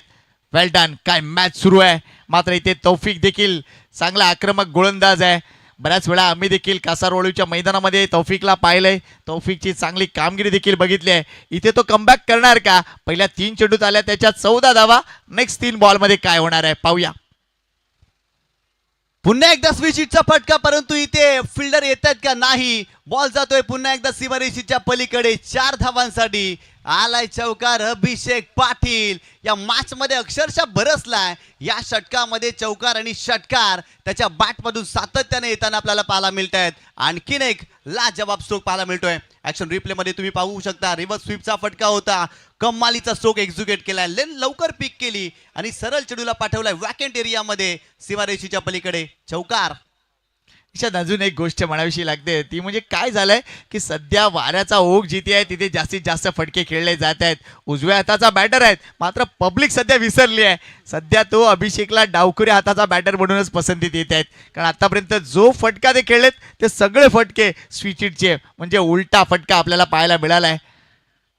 वेल डन. काय मॅच सुरू आहे. मात्र इथे तौफिक देखील चांगला आक्रमक गोलंदाज आहे. बऱ्याच वेळा आम्ही देखील कासारवळूच्या मैदानामध्ये तौफिकला पाहिलंय. तौफिकची चांगली कामगिरी देखील बघितली आहे. इथे तो कमबॅक करणार का. पहिल्या 3 चेंडूत आल्या त्याच्यात 14 धावा. नेक्स्ट 3 बॉलमध्ये काय होणार आहे पाहूया. पुन्हा एकदा स्विचिटचा फटका परंतु इथे फिल्डर येत आहेत का नाही. बॉल जातोय पुन्हा एकदा सीमारेषेच्या पलीकडे. 4 धावांसाठी आलाय चौकार अभिषेक पाटील. या मॅच मध्ये अक्षरशः बरसलाय. या षटकामध्ये चौकार आणि षटकार त्याच्या बॅट मधून सातत्याने येताना आपल्याला पाहायला मिळत आहेत. आणखीन एक लाजवाब स्ट्रोक पाहायला मिळतोय. ऍक्शन रिप्ले मध्ये तुम्ही पाहू शकता. रिव्हर्स स्वीपचा फटका होता. कमालीचा स्ट्रोक एक्झिक्यूट केलाय. लेन लवकर पिक केली आणि सरळ चेंडूला पाठवलाय वॅकंट एरियामध्ये सीमारेषेच्या पलीकडे. चौकार. याच्यात अजून एक गोष्ट म्हणावीशी लागते ती म्हणजे काय झालंय की सध्या वाऱ्याचा ओघ जिथे आहे तिथे जास्तीत जास्त फटके खेळले जात आहेत. उजव्या हाताचा बॅटर आहेत मात्र पब्लिक सध्या विसरली आहे. सध्या तो अभिषेकला डावखुऱ्या हाताचा बॅटर म्हणूनच पसंतीत येत आहेत. कारण आतापर्यंत जो फटका ते खेळलेत ते सगळे फटके स्विचिटचे म्हणजे उलटा फटका आपल्याला पाहायला मिळालाय.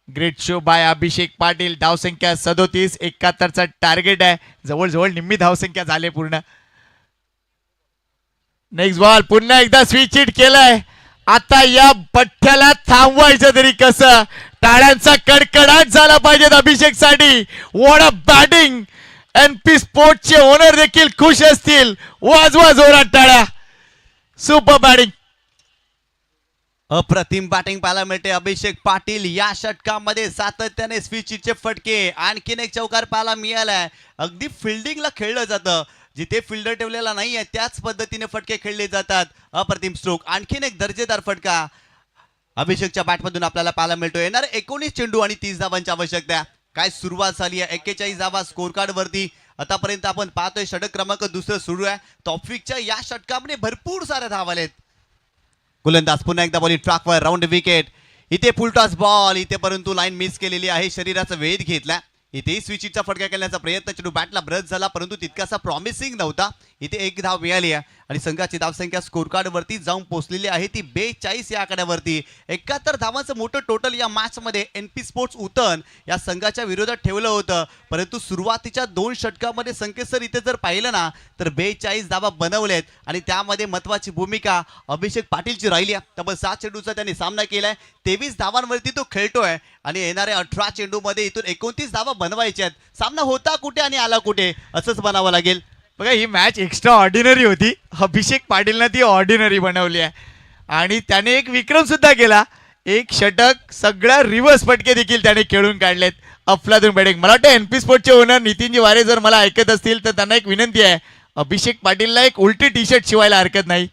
ग्रेट शो बाय अभिषेक पाटील. धावसंख्या 37. 71चा टार्गेट आहे. जवळजवळ निम्मी धावसंख्या झाले पूर्ण. Next ball. पुन्हा एकदा स्विच हिट केलाय. आता या पठ्ठ्याला थांबवायचं तरी कसं. टाळ्यांचा कडकडाट झाला पाहिजेत अभिषेक साठी. What a batting. एनपी स्पोर्ट्सचे ओनर देखील खुश असतील. वाजवा जोरात टाळ्या. Super batting. अप्रतिम बॅटिंग पाहायला मिळते. अभिषेक पाटील या षटकामध्ये सातत्याने स्विचिटचे फटके. आणखीन एक चौकार पाहायला मिळालाय. अगदी फिल्डिंगला खेळलं जातं. जिथे फिल्डर ठेवलेला नाही आहे त्याच पद्धतीने फटके खेळले जातात. अप्रतिम स्ट्रोक. आणखीन एक दर्जेदार फटका अभिषेकच्या बॅटमधून आपल्याला पाहायला मिळतो. येणार 19 चेंडू आणि 30 धावांची आवश्यकता. काय सुरुवात झाली आहे. 41 धावा स्कोर कार्ड वरती. आतापर्यंत आपण पाहतोय षटक क्रमांक 2 सुरू आहे. तौफिकच्या या षटकामध्ये भरपूर साऱ्या धावा आलेत. गोलंदाज पुन्हा एकदा बॉलिंग ट्रॅकवर. Round wicket. इथे फुलटॉस बॉल. इथे परंतु लाईन मिस केलेली आहे. शरीराचा वेध घेतला. इथेही स्विचिटचा फटका करण्याचा प्रयत्न. चेंडू बॅटला ब्रश झाला परंतु तितकासा प्रॉमिसिंग नव्हता. इथे 1 धाव मिळाली आहे आणि संघाची धावसंख्या स्कोर कार्ड वरती जाऊन पोहोचलेली आहे ती 42 या आकड्यावरती. 71 धावांचं मोठं टोटल या मॅच मध्ये एनपी स्पोर्ट्स उतन या संघाच्या विरोधात ठेवलं होतं. परंतु सुरुवातीच्या 2 षटकामध्ये संकेतसर इथे जर पाहिलं ना तर 42 धावा बनवलेत आणि त्यामध्ये महत्वाची भूमिका अभिषेक पाटीलची राहिली आहे. तब्बल 7 चेंडूचा त्यांनी सामना केलाय. 23 धावांवरती तो खेळतोय आणि येणाऱ्या 18 चेंडू मध्ये इथून 29 धावा बनवायच्या आहेत. सामना होता कुठे आणि आला कुठे असंच बनावं लागेल. बघा ही मॅच एक्स्ट्रा ऑर्डिनरी होती. अभिषेक पाटीलनं ती ऑर्डिनरी बनवली आहे आणि त्याने एक विक्रम सुद्धा केला. 1 षटक सगळ्या रिव्हर्स फटके देखील त्याने खेळून काढलेत. अफलातून बॅटिंग. मला वाटतं एनपी स्पोर्टचे ओनर नितीनजी वारे जर मला ऐकत असतील तर त्यांना एक विनंती आहे. अभिषेक पाटीलला एक उलटी टी शर्ट शिवायला हरकत नाही.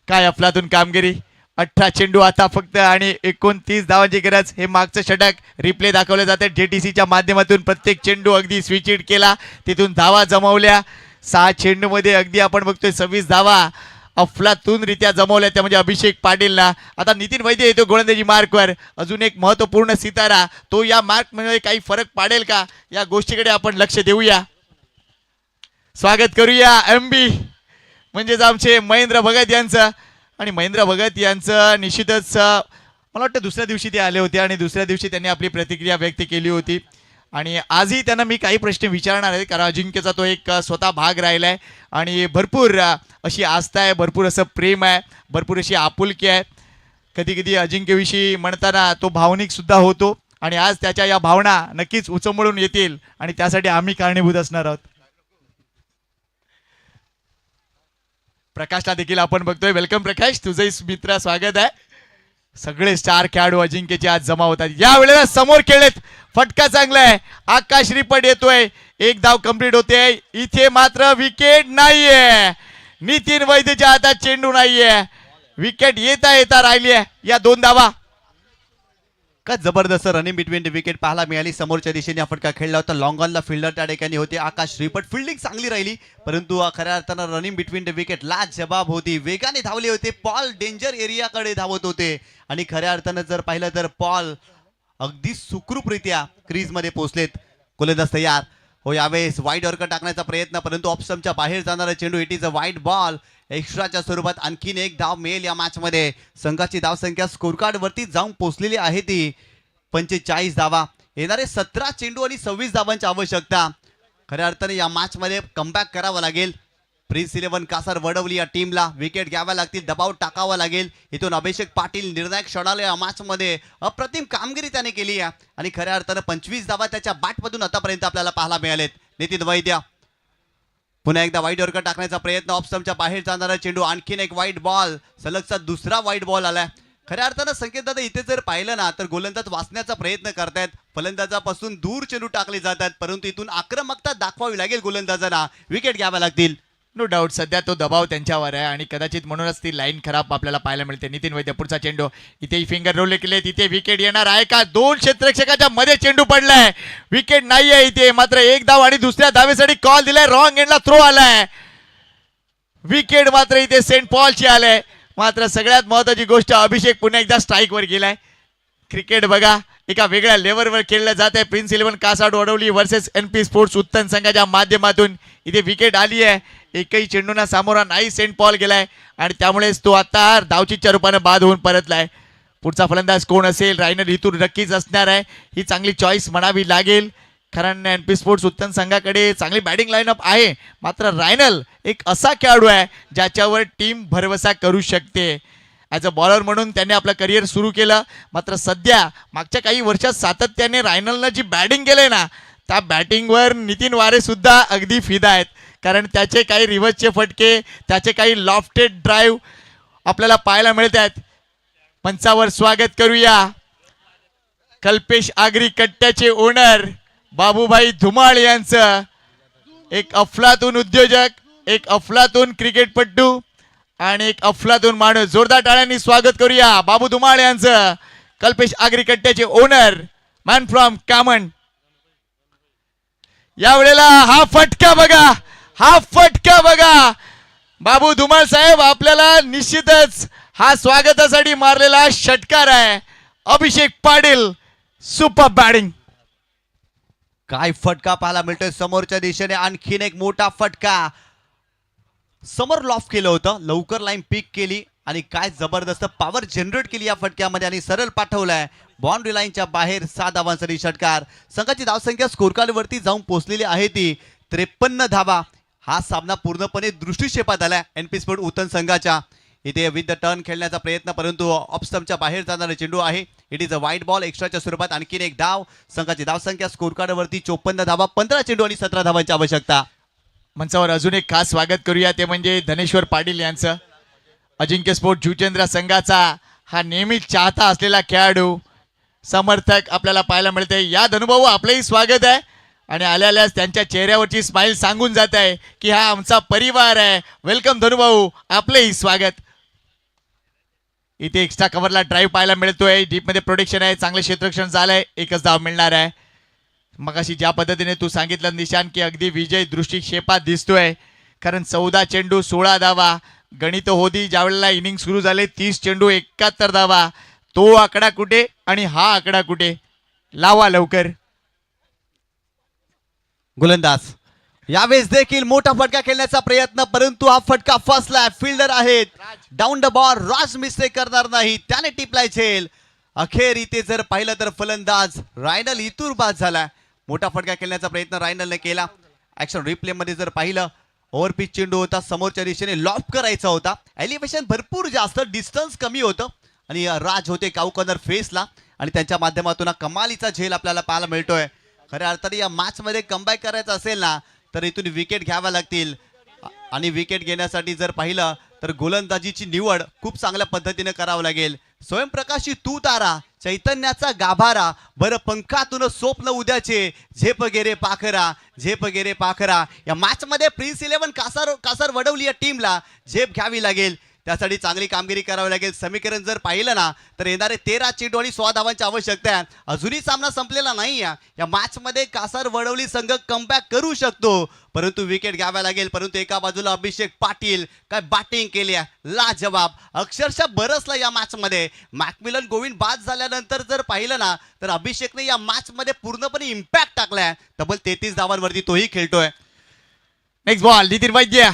काय अफलातून कामगिरी. 18 चेंडू आता फक्त आणि 29 धावांची गरज. हे मागचं षटक रिप्ले दाखवले जाते जेटीसीच्या माध्यमातून. प्रत्येक चेंडू अगदी स्विच हिट केला. तिथून धावा जमवल्या. 6 चेंडूमध्ये अगदी आपण बघतोय 26 धावा अफलातून रित्या जमवल्या त्या म्हणजे अभिषेक पाटीलला. आता नितीन वैद्य येतो गोलंदाजी मार्कवर. अजून एक महत्वपूर्ण सितारा. तो या मार्कमध्ये काही फरक पाडेल का या गोष्टीकडे आपण लक्ष देऊया. स्वागत करूया एमबी म्हणजेच आमचे महेंद्र भगत यांचं. आणि महेंद्र भगत यांचं निश्चितच मला वाटतं दुसऱ्या दिवशी ते आले होते आणि दुसऱ्या दिवशी त्यांनी आपली प्रतिक्रिया व्यक्त केली होती. आणि आजही त्यांना मी काही प्रश्न विचारणार आहे कारण अजिंक्यचा तो एक स्वतः भाग राहिला आहे आणि भरपूर अशी आस्था आहे. भरपूर असं प्रेम आहे. भरपूर अशी आपुलकी आहे. कधी कधी अजिंक्यविषयी म्हणताना तो भावनिक सुद्धा होतो आणि आज त्याच्या या भावना नक्कीच उचंबळून येतील आणि त्यासाठी आम्ही कारणीभूत असणार आहोत. प्रकाशला देखील आपण बघतोय. वेलकम प्रकाश. तुझंही मित्र स्वागत आहे. सगळे स्टार खेळाडू अजिंक्यचे आज जमा होतात. या वेळेला समोर खेळलेत, फटका चांगला आहे. आकाश श्रीपट येतोय, एक धाव कंप्लीट होते. इथे मात्र विकेट नाहीये. नितीन वैद्यच्या हातात चेंडू नाहीये. विकेट येता येता राहिली आहे. या 2 धावा. का जबरदस्त रनिंग बिटवीन द विकेट पाहायला मिळाली. समोरच्या दिशेने हा फटका खेळला होता. लॉंग ऑनला फिल्डर त्या ठिकाणी होते आकाश श्रीपट. फिल्डिंग चांगली राहिली, परंतु खऱ्या अर्थानं रनिंग बिटवीन द विकेट लाजवाब होती. वेगाने धावले होते. पॉल डेंजर एरियाकडे धावत होते आणि खऱ्या अर्थानं जर पाहिलं तर पॉल अगदी सुखरूपरित्या क्रीजमध्ये पोहोचलेत. गोलंदाज तयार हो. यावेळेस वाईड ऑर्कर टाकण्याचा प्रयत्न, परंतु ऑफस्टमच्या बाहेर जाणारा चेंडू. It is a wide ball. एक्स्ट्राच्या स्वरूपात आणखीन एक धाव मिळेल या मॅचमध्ये. संघाची धावसंख्या स्कोर कार्ड वरती जाऊन पोहोचलेली आहे ती 45 धावा. येणारे 17 चेंडू आणि 26 धावांची आवश्यकता. खऱ्या अर्थाने या मॅचमध्ये कमबॅक करावं लागेल. प्रिन्स 11 कासार वडवली या टीमला. विकेट घ्याव्या लागतील, दबाव टाकावा लागेल. इथून अभिषेक पाटील निर्णायक क्षणाला या मॅचमध्ये अप्रतिम कामगिरी त्याने केली आहे आणि खऱ्या अर्थानं 25 धावा त्याच्या बॅटमधून आतापर्यंत आपल्याला पाहायला मिळालेत. नितीन वैद्य पुन्हा एकदा वाईड ऑर्कर टाकण्याचा प्रयत्न. ऑफस्टमच्या बाहेर जाणारा चेंडू. आणखीन एक वाईड बॉल. सलगचा दुसरा वाईड बॉल आलाय. खऱ्या अर्थानं संकेत दादा इथे जर पाहिलं ना तर गोलंदाज वाचण्याचा प्रयत्न करतायत. फलंदाजापासून दूर चेंडू टाकले जातात, परंतु इथून आक्रमकता दाखवावी लागेल गोलंदाजांना. विकेट घ्याव्या लागतील. नो डाऊट सध्या तो दबाव त्यांच्यावर आहे आणि कदाचित म्हणूनच ती लाईन खराब आपल्याला पाहायला मिळते. नितीन वैद्य पुढचा चेंडू. इथे फिंगर रोल केले. तिथे विकेट येणार आहे का? 2 क्षेत्ररक्षकाच्या मध्ये चेंडू पडलाय. विकेट नाहीये इथे. मात्र एक धाव आणि दुसऱ्या धावेसाठी कॉल दिलाय. रॉंग एंडला थ्रो आलाय. विकेट मात्र इथे सेंट पॉलची आलाय. मात्र सगळ्यात महत्वाची गोष्ट, अभिषेक पुन्हा एकदा स्ट्राईक वर गेलाय. क्रिकेट बघा एका वेगळ्या लेवलवर खेळलं जात आहे. Prince 11 Kasar Wadavali versus NP sports उत्तम संघाच्या माध्यमातून इथे विकेट आली आहे. एकही चेंडूना सामोरा नाही सेंट पॉल गेलाय आणि त्यामुळेच तो आता धावचीच्या रूपाने बाद होऊन परतलाय. पुढचा फलंदाज कोण असेल? रायनल इथून नक्कीच असणार आहे. ही चांगली चॉईस म्हणावी लागेल, कारण NP स्पोर्ट्स उत्तम संघाकडे चांगली बॅटिंग लाईनअप आहे. मात्र रायनल एक असा खेळाडू आहे ज्याच्यावर टीम भरवसा करू शकते. ॲज अ बॉलर म्हणून त्याने आपलं करिअर सुरू केलं. मात्र सध्या मागच्या काही वर्षात सातत्याने रायनलनं जी बॅटिंग केले ना, त्या बॅटिंगवर नितीन वारे सुद्धा अगदी फिदा आहेत. कारण त्याचे काही रिव्हर्सचे फटके, त्याचे काही लॉफ्टेड ड्राईव्ह आपल्याला पाहायला मिळत आहेत. मंचावर स्वागत करूया कल्पेश आगरी कट्ट्याचे ओनर बाबूभाई धुमाळ यांचं. एक अफलातून उद्योजक, एक अफलातून क्रिकेटपट्टू आणि एक अफलातून माणूस. जोरदार टाळ्यांनी स्वागत करूया बाबू धुमाळ यांचं. कल्पेश आगरी कट्ट्याचे ओनर, मॅन फ्रॉम कामन. या वेळेला हा फटका बघा, हा फटका बघा. बाबू धुमाळ साहेब आपल्याला निश्चितच हा स्वागतासाठी मारलेला षटकार आहे. अभिषेक पाटील सुपर बॅटिंग. काय फटका पाहायला मिळतोय समोरच्या दिशेने. आणखीन एक मोठा फटका. समोर लॉफ केलं होतं, लवकर लाईन पिक केली आणि काय जबरदस्त पॉवर जनरेट केली या फटक्यामध्ये आणि सरळ पाठवलाय बाउंड्री लाईनच्या बाहेर. 6 धावांसाठी षटकार. संघाची धावसंख्या स्कोर कार्ड वरती जाऊन पोहोचलेली आहे ती 53 धावा. हा सामना पूर्णपणे दृष्टिक्षेपात आलाय NP स्पोर्ट्स उत्तम संघाच्या. इथे विथ द टर्न खेळण्याचा प्रयत्न, परंतु ऑफस्टमच्या बाहेर जाणारा चेंडू आहे. It is a wide ball. एक्स्ट्राच्या स्वरूपात आणखीन एक धाव. संघाची धावसंख्या स्कोर कार्ड वरती 54 धावा. 15 चेंडू आणि 17 धावांची आवश्यकता. मंचावर अजून एक खास स्वागत करूया, ते म्हणजे धनेश्वर पाटील यांचं. अजिंक्य स्पोर्ट जुचेंद्र संघाचा हा नेहमीच चाहता असलेला खेळाडू, समर्थक आपल्याला पाहायला मिळते. या धनुभाऊ आपलंही स्वागत आहे आणि आल्यास त्यांच्या चेहऱ्यावरची स्माइल सांगून जात आहे की हा आमचा परिवार आहे. वेलकम धनुभाऊ, आपलंही स्वागत. इथे एक्स्ट्रा कव्हरला ड्राईव्ह पाहायला मिळतोय. डीपमध्ये प्रोटेक्शन आहे, चांगलं क्षेत्ररक्षण झालंय. एकच धाव मिळणार आहे. मगाशी ज्या पद्धतीने तू सांगितलं निशान की अगदी विजय दृष्टिक्षेपात दिसतोय, कारण 14 चेंडू 16 धावा. गणित होती ज्या वेळेला इनिंग सुरू झाले. 30 चेंडू 71 धावा. तो आकडा कुठे आणि हा आकडा कुठे? लावा लवकर. गोलंदाज यावेळेस देखील मोठा फटका खेळण्याचा प्रयत्न, परंतु हा फटका फसलाय. फिल्डर आहेत down the ball. Raj mistake करणार नाही, त्याने टिपलाय झेल. अखेर इथे जर पाहिलं तर फलंदाज रायनल इतूर बाद झाला. मोठा फटका खेळण्याचा प्रयत्न रायनलने केला. ऍक्शन रिप्ले मध्ये जर पाहिलं, ओव्हरपिच चेंडू होता, समोरच्या दिशेने लॉफ करायचा होता. एलिव्हेशन भरपूर जास्त, डिस्टन्स कमी होतं आणि राज होते काऊ कॉर्नर फेसला आणि त्यांच्या माध्यमातून कमालीचा झेल आपल्याला पाहायला मिळतोय. खऱ्या अर्थाने या मॅच मध्ये कमबॅक करायचं असेल ना तर इथून विकेट घ्याव्या लागतील आणि विकेट घेण्यासाठी जर पाहिलं तर गोलंदाजीची निवड खूप चांगल्या पद्धतीने करावं लागेल. स्वयंप्रकाशी तू तारा, चैतन्याचा गाभारा, बरं पंखातून स्वप्न उद्याचे, झेप गेरे पाखरा, झेप गेरे पाखरा. या मॅच मध्ये प्रिन्स 11 कासार वडवली या टीमला झेप घ्यावी लागेल. त्यासाठी चांगली कामगिरी करावी लागेल. समीकरण जर पाहिलं ना तर येणारे 13 चेंडू आणि 16 धावांची आवश्यकता आहे. अजूनही सामना संपलेला नाही. या मॅच मध्ये कासार वडवली संघ कमबॅक करू शकतो, परंतु विकेट घ्याव्या लागेल. परंतु एका बाजूला अभिषेक पाटील काय बॅटिंग केली आहे लाजवाब, अक्षरशः बरसला या मॅच मध्ये. मॅकमिलन गोविंद बाद झाल्यानंतर जर पाहिलं ना तर अभिषेकने या मॅच मध्ये पूर्णपणे इम्पॅक्ट टाकलाय. तब्बल 33 धावांवरती तोही खेळतोय. नेक्स्ट बॉल नितीन वैद्य,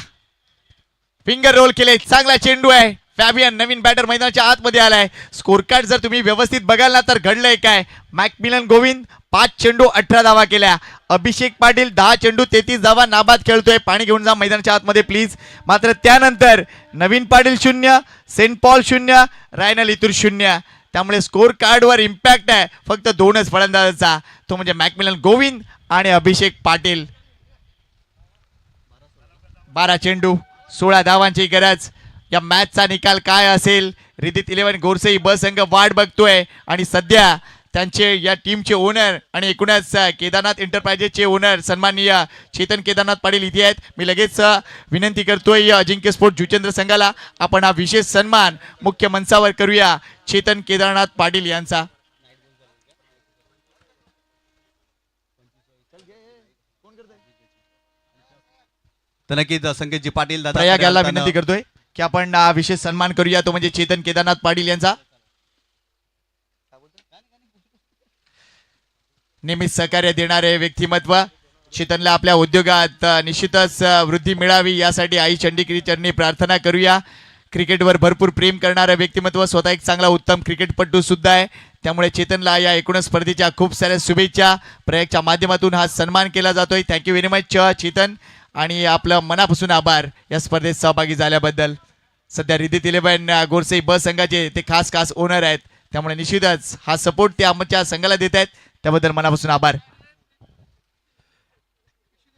फिंगर रोल केले, चांगला चेंडू आहे. फॅबियन नवीन बॅटर मैदानाच्या आतमध्ये आलाय. स्कोर कार्ड जर तुम्ही व्यवस्थित बघाल ना तर घडलंय काय. मॅकमिलन गोविंद 5 चेंडू 18 धावा केल्या. अभिषेक पाटील 10 चेंडू 33 धावा नाबाद खेळतोय. पाणी घेऊन जा मैदानाच्या आतमध्ये प्लीज. मात्र त्यानंतर नवीन पाटील 0, सेंट पॉल 0, रायनल इतूर 0. त्यामुळे स्कोर कार्डवर इम्पॅक्ट आहे फक्त 2च फलंदाजाचा, तो म्हणजे मॅकमिलन गोविंद आणि अभिषेक पाटील. 12 चेंडू 16 धावांची गरज. या मॅचचा निकाल काय असेल. रिदित 11 गोरसई ब संघ वाट बघतोय आणि सध्या त्यांचे या टीमचे ओनर आणि एकूणच केदारनाथ एंटरप्राइजेसचे ओनर सन्माननीय चेतन केदारनाथ पाटील इथे आहेत. मी लगेच विनंती करतोय अजिंक्य स्पोर्ट जुचंद्र संघाला आपण हा विशेष सन्मान मुख्य मंचावर करूया चेतन केदारनाथ पाटील यांचा. तर नक्कीच संकेतजी पाटील दादा प्रयाग याला विनंती करतोय की आपण विशेष सन्मान करूया, तो म्हणजे चेतन केदारनाथ पाटील यांचा. नेहमीच सहकार्य देणारे व्यक्तिमत्व. चेतनला आपल्या उद्योगात निश्चितच वृद्धी मिळावी यासाठी आई चंडीगिरी चरणी प्रार्थना करूया. क्रिकेटवर भरपूर प्रेम करणारं व्यक्तिमत्व, स्वतः एक चांगला उत्तम क्रिकेटपटू सुद्धा आहे. त्यामुळे चेतनला या एकूणच स्पर्धेच्या खूप साऱ्या शुभेच्छा. प्रयागच्या माध्यमातून हा सन्मान केला जातोय. थँक्यू व्हेरी मच चेतन आणि आपलं मनापासून आभार या स्पर्धेत सहभागी झाल्याबद्दल. सध्या रिदित 11 गोरसई ब संघाचे ते खास ओनर आहेत, त्यामुळे निश्चितच हा सपोर्ट ते आमच्या संघाला देत आहेत, त्याबद्दल मनापासून आभार.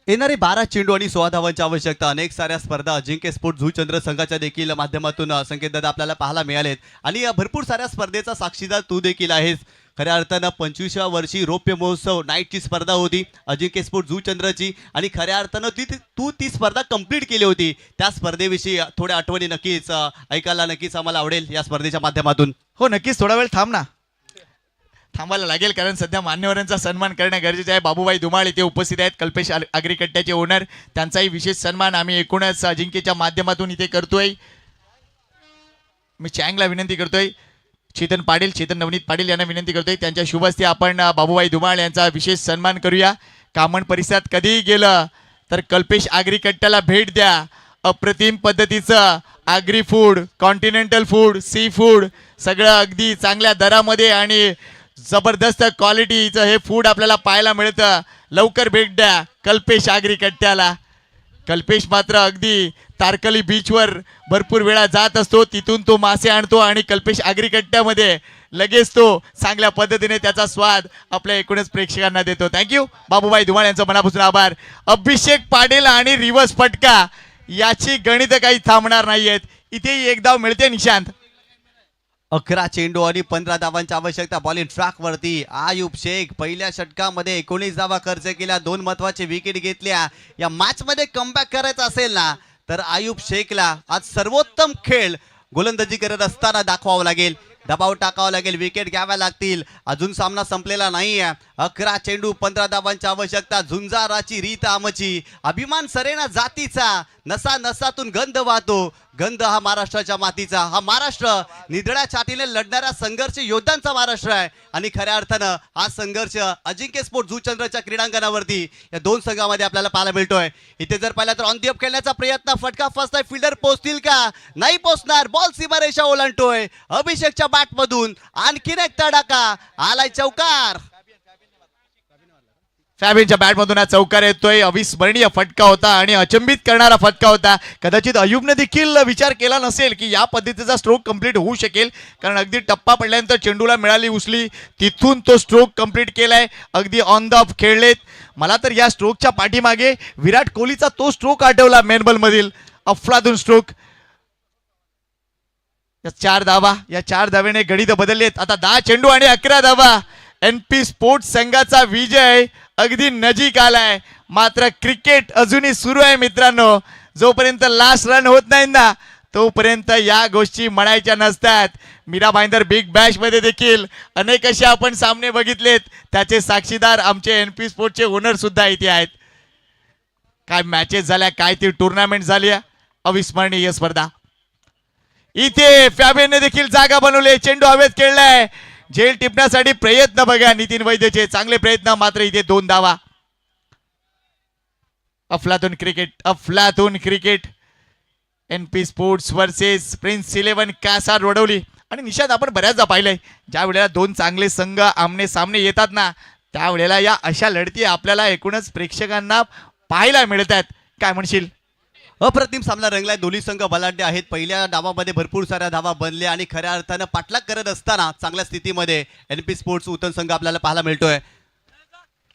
येणारे 12 चेंडू आणि 16 धावांची आवश्यकता. अनेक साऱ्या स्पर्धा अजिंक्य स्पोर्ट जुचंद्र संघाच्या देखील माध्यमातून संकेत दादा आपल्याला पाहायला मिळालेत आणि भरपूर साऱ्या स्पर्धेचा साक्षीदार तू देखील आहेस. खऱ्या अर्थानं 25व्या वर्षी रौप्य महोत्सव नाईटची स्पर्धा होती अजिंक्य स्पोर्ट जुचंद्रची आणि खऱ्या अर्थानं तू ती स्पर्धा कंप्लीट केली होती. त्या स्पर्धेविषयी थोड्या आठवणी नक्कीच ऐकायला नक्कीच आम्हाला आवडेल या स्पर्धेच्या माध्यमातून. हो नक्कीच, थोडा वेळ थांब ना. थांबायला लागेल कारण सध्या मान्यवरांचा सन्मान करणे गरजेचे आहे. बाबूभाई धुमाळ इथे उपस्थित आहेत, कल्पेश आगरीकट्ट्याचे ओनर. त्यांचाही विशेष सन्मान आम्ही एकूणच अजिंक्यच्या माध्यमातून इथे करतोय. मी चँगला विनंती करतोय, चेतन नवनीत पाटील यांना विनंती करतोय त्यांच्या शुभ हस्ते आपण बाबूभाई धुमाळ यांचा विशेष सन्मान करूया. कामण परिसरात कधीही गेलं तर कल्पेश आगरीकट्ट्याला भेट द्या. अप्रतिम पद्धतीचं Agri food, continental food, sea food सगळं अगदी चांगल्या दरामध्ये आणि जबरदस्त क्वालिटीचं हे फूड आपल्याला पाहायला मिळतं. लवकर भेट द्या कल्पेश आगरीकट्ट्याला. कल्पेश मात्र अगदी तारकली बीचवर भरपूर वेळा जात असतो, तिथून तो मासे आणतो आणि कल्पेश आगरीकट्ट्यामध्ये लगेच तो चांगल्या पद्धतीने त्याचा स्वाद आपल्या एकूणच प्रेक्षकांना देतो. थँक्यू बाबूभाई धुमाळ यांचं मनापासून आभार. अभिषेक पाटील आणि रिवर्स फटका याची गणित काही थांबणार नाहीयेत. इथेही एक धाव मिळते निशांत. 11 चेंडू आणि 15 धावांची आवश्यकता. बॉलिंग ट्रॅक वरती आयुब शेख पहिल्या षटकामध्ये 19 धावा खर्च केल्या, 2 महत्वाचे विकेट घेतल्या. या मॅच मध्ये कमबॅक करायचं असेल ना तर आयुब शेखला आज सर्वोत्तम खेळ गोलंदाजी करत असताना दाखवावं लागेल, दबाव टाकावा लागेल, विकेट घ्याव्या लागतील. अजून सामना संपलेला नाहीये. 11 चेंडू 15 धावांची आवश्यकता. झुंजाराची रीत आमची, अभिमान सरेना जातीचा, नसा नसातून गंध वाहतो, गंध हा महाराष्ट्राच्या मातीचा. हा महाराष्ट्र निधड्या छातीने लढणाऱ्या संघर्ष योद्ध्यांचा महाराष्ट्र आहे आणि खऱ्या अर्थानं हा संघर्ष अजिंक्य स्पोर्ट जुचंद्रच्या क्रीडांगणावरती या 2 संघामध्ये आपल्याला पाहायला मिळतोय. इथे जर पाहिलं तर ऑन दी अप खेळण्याचा प्रयत्न, फटका फसलाय, फिल्डर पोहोचतील का, नाही पोहोचणार. बॉल सीमारेषा ओलांडतोय अभिषेकच्या बॅट मधून. आणखीन एक तडाखा आलाय, चौकार. फॅबिनच्या बॅटमधून हा चौकार येतोय. अविस्मरणीय फटका होता आणि अचंबित करणारा फटका होता. कदाचित अयुबने देखील विचार केला नसेल की या पद्धतीचा स्ट्रोक कंप्लीट होऊ शकेल, कारण अगदी टप्पा पडल्यानंतर चेंडूला मिळाली उचली, तिथून तो स्ट्रोक कंप्लीट केलाय. अगदी ऑन द ऑफ खेळलेत. मला तर या स्ट्रोकच्या पाठीमागे विराट कोहलीचा तो स्ट्रोक आठवला, मेनबल मधील अफलातून स्ट्रोक. या 4 धावा, या 4 धावेने गणित बदललेत. आता 10 चेंडू आणि 11 धावा. NP स्पोर्ट्स संघाचा विजय अगदी नजीक आलाय. मात्र क्रिकेट अजूनही सुरू आहे मित्रांनो. जोपर्यंत लास्ट रन होत नाही ना तोपर्यंत या गोष्टी म्हणायच्या नसतात. मीरा भाईंदर बिग बॅश मध्ये देखील अनेक असे आपण सामने बघितलेत. त्याचे साक्षीदार आमचे NP स्पोर्ट्सचे ओनर सुद्धा इथे आहेत. काय मॅचेस झाल्या, काय ती टुर्नामेंट झाली, अविस्मरणीय स्पर्धा. इथे फॅबियनने देखील जागा बनवली. चेंडू हवेत खेळलाय. झेल टिपण्यासाठी प्रयत्न बघा नितीन वैद्यचे, चांगले प्रयत्न. मात्र इथे 2 धावा. अफलातून cricket NP sports versus prince 11 Kasar Wadavali. आणि निशाद आपण बऱ्याचदा पाहिलंय ज्या वेळेला 2 चांगले संघ आमने सामने येतात ना त्यावेळेला या अशा लढती आपल्याला एकूणच प्रेक्षकांना पाहायला मिळतात. काय म्हणशील? अप्रतिम सामना रंगलाय. दोन्ही संघ बलाढ्य आहेत. पहिल्या डावामध्ये भरपूर साऱ्या धावा बनल्या आणि खऱ्या अर्थानं पाठलाग करत असताना चांगल्या स्थितीमध्ये NP स्पोर्ट्स उतन संघ आपल्याला पाहायला मिळतोय.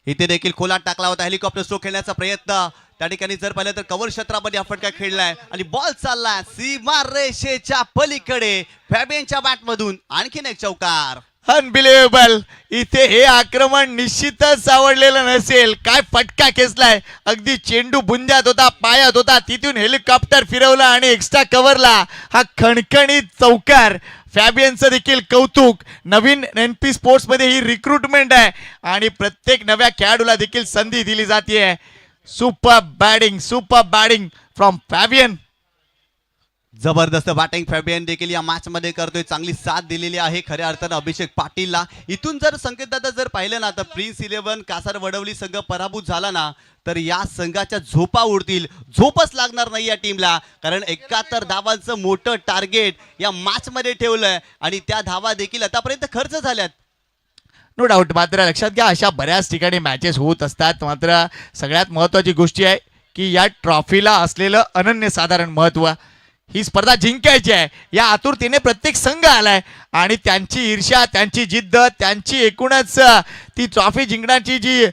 इथे देखील खोलात टाकला होता. हेलिकॉप्टर स्ट्रोक खेळण्याचा प्रयत्न. त्या ठिकाणी जर पाहिलं तर कव्हर क्षेत्रामध्ये हा फटका खेळलाय आणि बॉल चाललाय सीमा रेषेच्या पलीकडे. फॅबियनच्या बॅटमधून आणखीन एक चौकार. अनबिलिव्हेबल. इथे हे आक्रमण निश्चितच आवडलेलं नसेल. काय फटका खेचलाय. अगदी चेंडू बुंजात होता, पायात होता, तिथून हेलिकॉप्टर फिरवला आणि एक्स्ट्रा कव्हरला हा खणखणीत चौकार. फॅबियनचं देखील कौतुक. नवीन NP स्पोर्ट्स मध्ये ही रिक्रुटमेंट आहे आणि प्रत्येक नव्या खेळाडूला देखील संधी दिली जाते. Super batting from Fabian. जबरदस्त बॅटिंग फॅबियन देखील या मॅच मध्ये करतोय. चांगली साथ दिलेली आहे खऱ्या अर्थानं अभिषेक पाटीलला. इथून जर संकेत दादा जर पाहिलं ना तर प्रिन्स 11 कासार वडवली संघ पराभूत झाला ना तर या संघाच्या झोपा उडतील. झोपच लागणार नाही या टीमला. कारण 71 धावांचं मोठं टार्गेट या मॅच मध्ये ठेवलंय आणि त्या धावा देखील आतापर्यंत खर्च झाल्यात. No doubt. मात्र लक्षात घ्या अशा बऱ्याच ठिकाणी मॅचेस होत असतात. मात्र सगळ्यात महत्वाची गोष्ट आहे की या ट्रॉफीला असलेलं अनन्यसाधारण महत्व. ही स्पर्धा जिंकायची आहे या आतुरतेने प्रत्येक संघ आलाय आणि त्यांची ईर्ष्या, त्यांची जिद्द, त्यांची एकूणच ती ट्रॉफी जिंकण्याची जी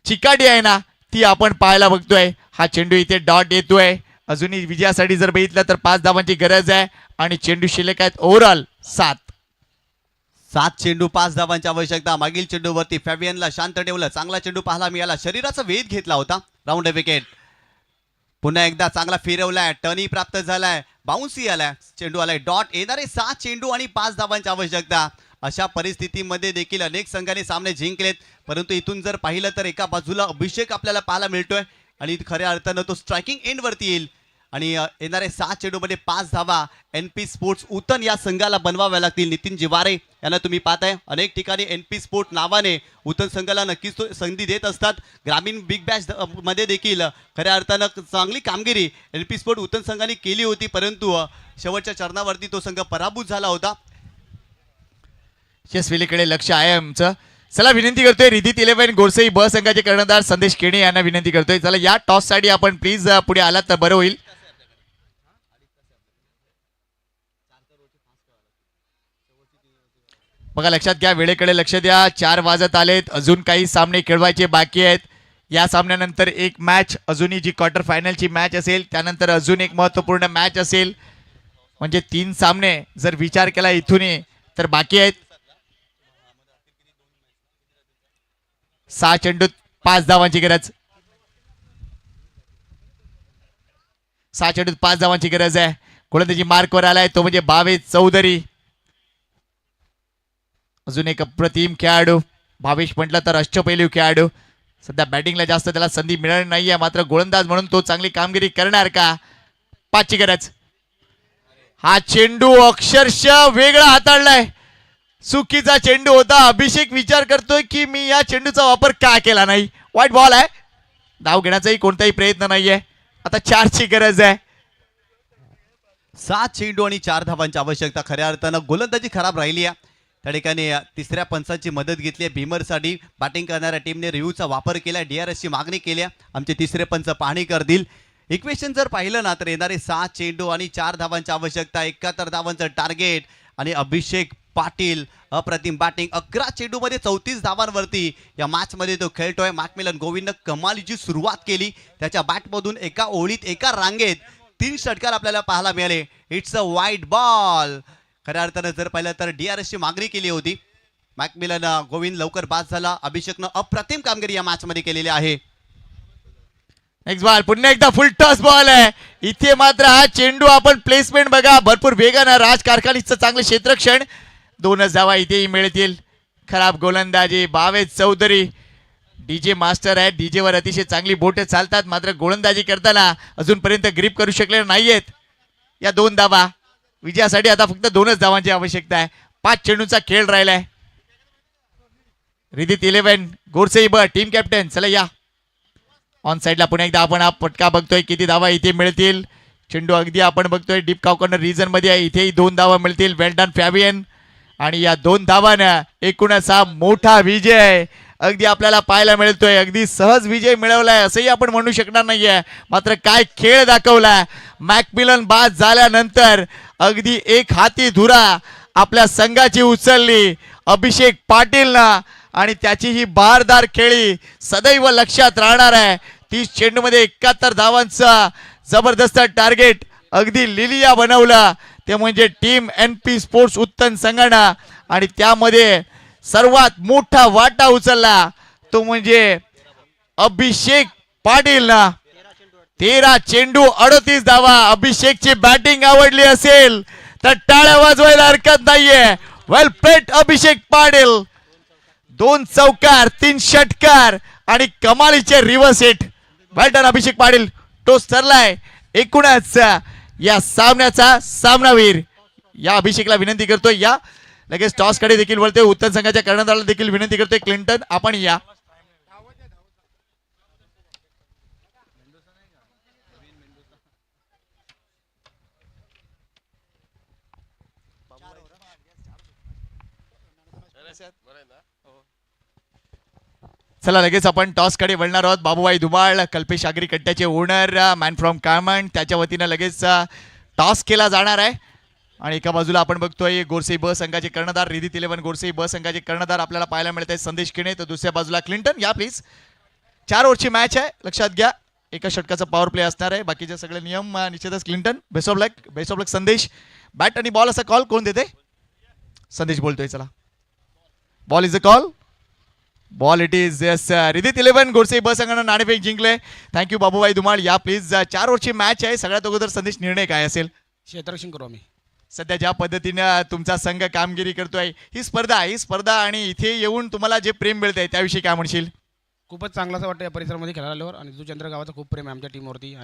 चिकाटी आहे ना ती आपण पाहायला बघतोय. हा चेंडू इथे डॉट येतोय. अजूनही विजयासाठी जर बघितलं तर 5 धावांची गरज आहे आणि चेंडू शिल्लक आहेत ओव्हरऑल 7 चेंडू 5 धावांची आवश्यकता. मागील चेंडूवरती फॅबियनला शांत ठेवलं. चांगला चेंडू पाहायला मिळाला. शरीराचा वेध घेतला होता. Round wicket. पुन्हा एकदा चांगला फिरवलाय. टर्नी प्राप्त झालाय. बाउन्सी आलाय. चेंडू आलाय डॉट. येणारे 7 चेंडू आणि 5 धावांची आवश्यकता. अशा परिस्थितीमध्ये देखील अनेक संघांनी सामने जिंकलेत. परंतु इथून जर पाहिलं तर एका बाजूला अभिषेक आपल्याला पाहायला मिळतोय आणि खऱ्या अर्थानं तो स्ट्रायकिंग एंड वरती येईल आणि येणारे 7 चेंडूमध्ये 5 धावा NP स्पोर्ट्स उतन या संघाला बनवाव्या लागतील. नितीन जिवारे यांना तुम्ही पाहताय अनेक ठिकाणी NP स्पोर्ट नावाने उतन संघाला नक्कीच तो संधी देत असतात. ग्रामीण बिग बॅश मध्ये देखील खऱ्या अर्थानं चांगली कामगिरी NP स्पोर्ट उतन संघाने केली होती. परंतु शेवटच्या चरणावरती तो संघ पराभूत झाला होता. यशस्वीलीकडे लक्ष आहे आमचं. चला विनंती करतोय रिधित 11 गोरसई ब संघाचे कर्णधार संदेश केणे यांना विनंती करतोय. चला या टॉस साठी आपण प्लीज पुढे आलात तर बरं होईल. बघा लक्षात घ्या वेळेकडे लक्ष द्या. 4 वाजत आलेत. अजून काही सामने खेळवायचे बाकी आहेत. या सामन्यानंतर एक मॅच अजूनही जी क्वार्टर फायनलची मॅच असेल त्यानंतर अजून एक महत्त्वपूर्ण मॅच असेल. म्हणजे 3 सामने जर विचार केला इथून तर बाकी आहेत. 6 चेंडूत 5 धावांची गरज. 6 चेंडूत 5 धावांची गरज आहे. गोलंदाजी मार्कवर आलाय तो म्हणजे भावेश चौधरी. अजून एक अप्रतिम खेळाडू. भावेश म्हटलं तर अष्टपैलू खेळाडू. सध्या बॅटिंगला जास्त त्याला संधी मिळणार नाहीये मात्र गोलंदाज म्हणून तो चांगली कामगिरी करणार का? 5 ची गरज. हा चेंडू अक्षरशः वेगळा हाताळलाय. चुकीचा चेंडू होता. अभिषेक विचार करतोय की मी या चेंडूचा वापर का केला नाही. वाईट बॉल आहे. धाव घेण्याचाही कोणताही प्रयत्न नाहीये. आता 4 ची गरज आहे. 7 चेंडू आणि 4 धावांची आवश्यकता. खऱ्या अर्थानं गोलंदाजी खराब राहिली आहे. त्या ठिकाणी तिसऱ्या पंचांची मदत घेतली आहे. भीमरसाठी बॅटिंग करणाऱ्या टीमने रिव्ह्यूचा वापर केला. DRS ची मागणी केली. आमचे तिसरे पंच पाहणी करतील. इक्वेशन जर पाहिलं ना तर येणारे 7 चेंडू आणि 4 धावांची आवश्यकता. 71 धावांचं टार्गेट आणि अभिषेक पाटील अप्रतिम बॅटिंग. 11 चेंडूमध्ये 34 धावांवरती या मॅच मध्ये तो खेळतोय. मॅकमिलन गोविंदनं कमालीची सुरुवात केली. त्याच्या बॅटमधून एका ओळीत एका रांगेत 3 षटकार आपल्याला पाहायला मिळाले. इट्स अ वाईट बॉल. खऱ्या अर्थानं जर पाहिलं तर DRS ची मागणी केली होती. मॅकमिलन गोविंद लवकर बाद झाला. अभिषेकनं अप्रतिम कामगिरी या मॅच मध्ये केलेली आहे. नेक्स्ट बॉल पुन्हा एकदा फुल टॉस बॉल आहे. इथे मात्र हा चेंडू आपण प्लेसमेंट बघा भरपूर वेगानं राज कारखानीचं चांगलं क्षेत्रक्षण. 2च धावा इथेही मिळतील. खराब गोलंदाजी भावेश चौधरी डीजे मास्टर आहे. डीजे वर अतिशय चांगली बोटे चालतात मात्र गोलंदाजी करताना अजूनपर्यंत ग्रिप करू शकले नाहीयेत. या 2 धावा विजयासाठी आता फक्त 2च धावांची आवश्यकता आहे. 5 चेंडूंचा खेळ राहिलाय. रिदित 11 गोरसेई टीम कॅप्टन. चला या ऑन साईडला पुन्हा एकदा आपण हा पटका बघतोय. किती धावा इथे मिळतील. चेंडू अगदी आपण बघतोय डीप कॉर्नर रिजन मध्ये आहे. इथेही 2 धावा मिळतील. वेल डन फॅबियन. आणि या 2 धावानं एकूणच हा मोठा विजय अगदी आपल्याला पाहायला मिळतोय. अगदी सहज विजय मिळवलाय असंही आपण म्हणू शकणार नाहीये. मात्र काय खेळ दाखवलाय. मॅकमिलन बाद झाल्यानंतर अगदी एक हाती धुरा आपल्या संघाची उचलली अभिषेक पाटीलनं आणि त्याची ही बहारदार खेळी सदैव लक्षात राहणार आहे. 30 चेंडूमध्ये 71 धावांचा जबरदस्त टार्गेट अगदी लिलिया बनवलं ते म्हणजे टीम NP स्पोर्ट्स उत्तम संघानं. आणि त्यामध्ये सर्वात मोठा वाटा उचलला तो म्हणजे अभिषेक पाटीलनं. 13 चेंडू 38 धावा. अभिषेकची बॅटिंग आवडली असेल तर टाळ्या वाजवायला हरकत नाहीये. वेल प्लेड अभिषेक पाटील. 2 चौकार 3 षटकार आणि कमालीचे रिव्हर्स हिट. वेल डन अभिषेक पाटील. टोस ठरलाय. एकूणच या सामन्याचा सामनावीर. या अभिषेकला विनंती करतोय या लगेच टॉस कडे देखील वळतोय. उत्तर संघाच्या कर्णधाराला देखील विनंती करतोय क्लिंटन आपण या. चला लगेच आपण टॉस कडे वळणार आहोत. बाबूभाई धुमाळ कल्पेश आगरी कट्ट्याचे ओनर मॅन फ्रॉम कामन त्याच्या वतीनं लगेच टॉस केला जाणार आहे. आणि एका बाजूला आपण बघतोय गोरसेई ब संघाचे कर्णधार रिदित 11 गोरसेई ब संघाचे कर्णधार आपल्याला पाहायला मिळत आहे संदेश किणे. तर दुसऱ्या बाजूला क्लिंटन. या प्लीज. 4 ओव्हरची मॅच आहे लक्षात घ्या. एका षटकाचा पॉवर प्ले असणार आहे. बाकीचे सगळे नियम निश्चितच क्लिंटन. बेस्ट ऑफ लक संदेश. बॅट आणि बॉल असा कॉल कोण देते. संदेश बोलतोय. चला ball is a call. Ball it is yes. Ridit 11 गोरसेई ब संघानं नाणेफेक जिंकले. थँक्यू बाबूभाई धुमाळ. या प्लीज. 4 ओव्हरची मॅच आहे. सगळ्यात अगोदर संदेश निर्णय काय असेल. क्षेत्ररक्षण करू आम्ही. सध्या ज्या पद्धतीनं तुमचा संघ कामगिरी करतोय ही स्पर्धा आणि इथे येऊन तुम्हाला जे प्रेम मिळतंय त्याविषयी काय म्हणशील. खूपच चांगलं असं वाटतं या परिसरामध्ये खेळायला आल्यावर आणि तुझ्या चंद्र गावाचं खूप प्रेम आहे आमच्या टीमवरती.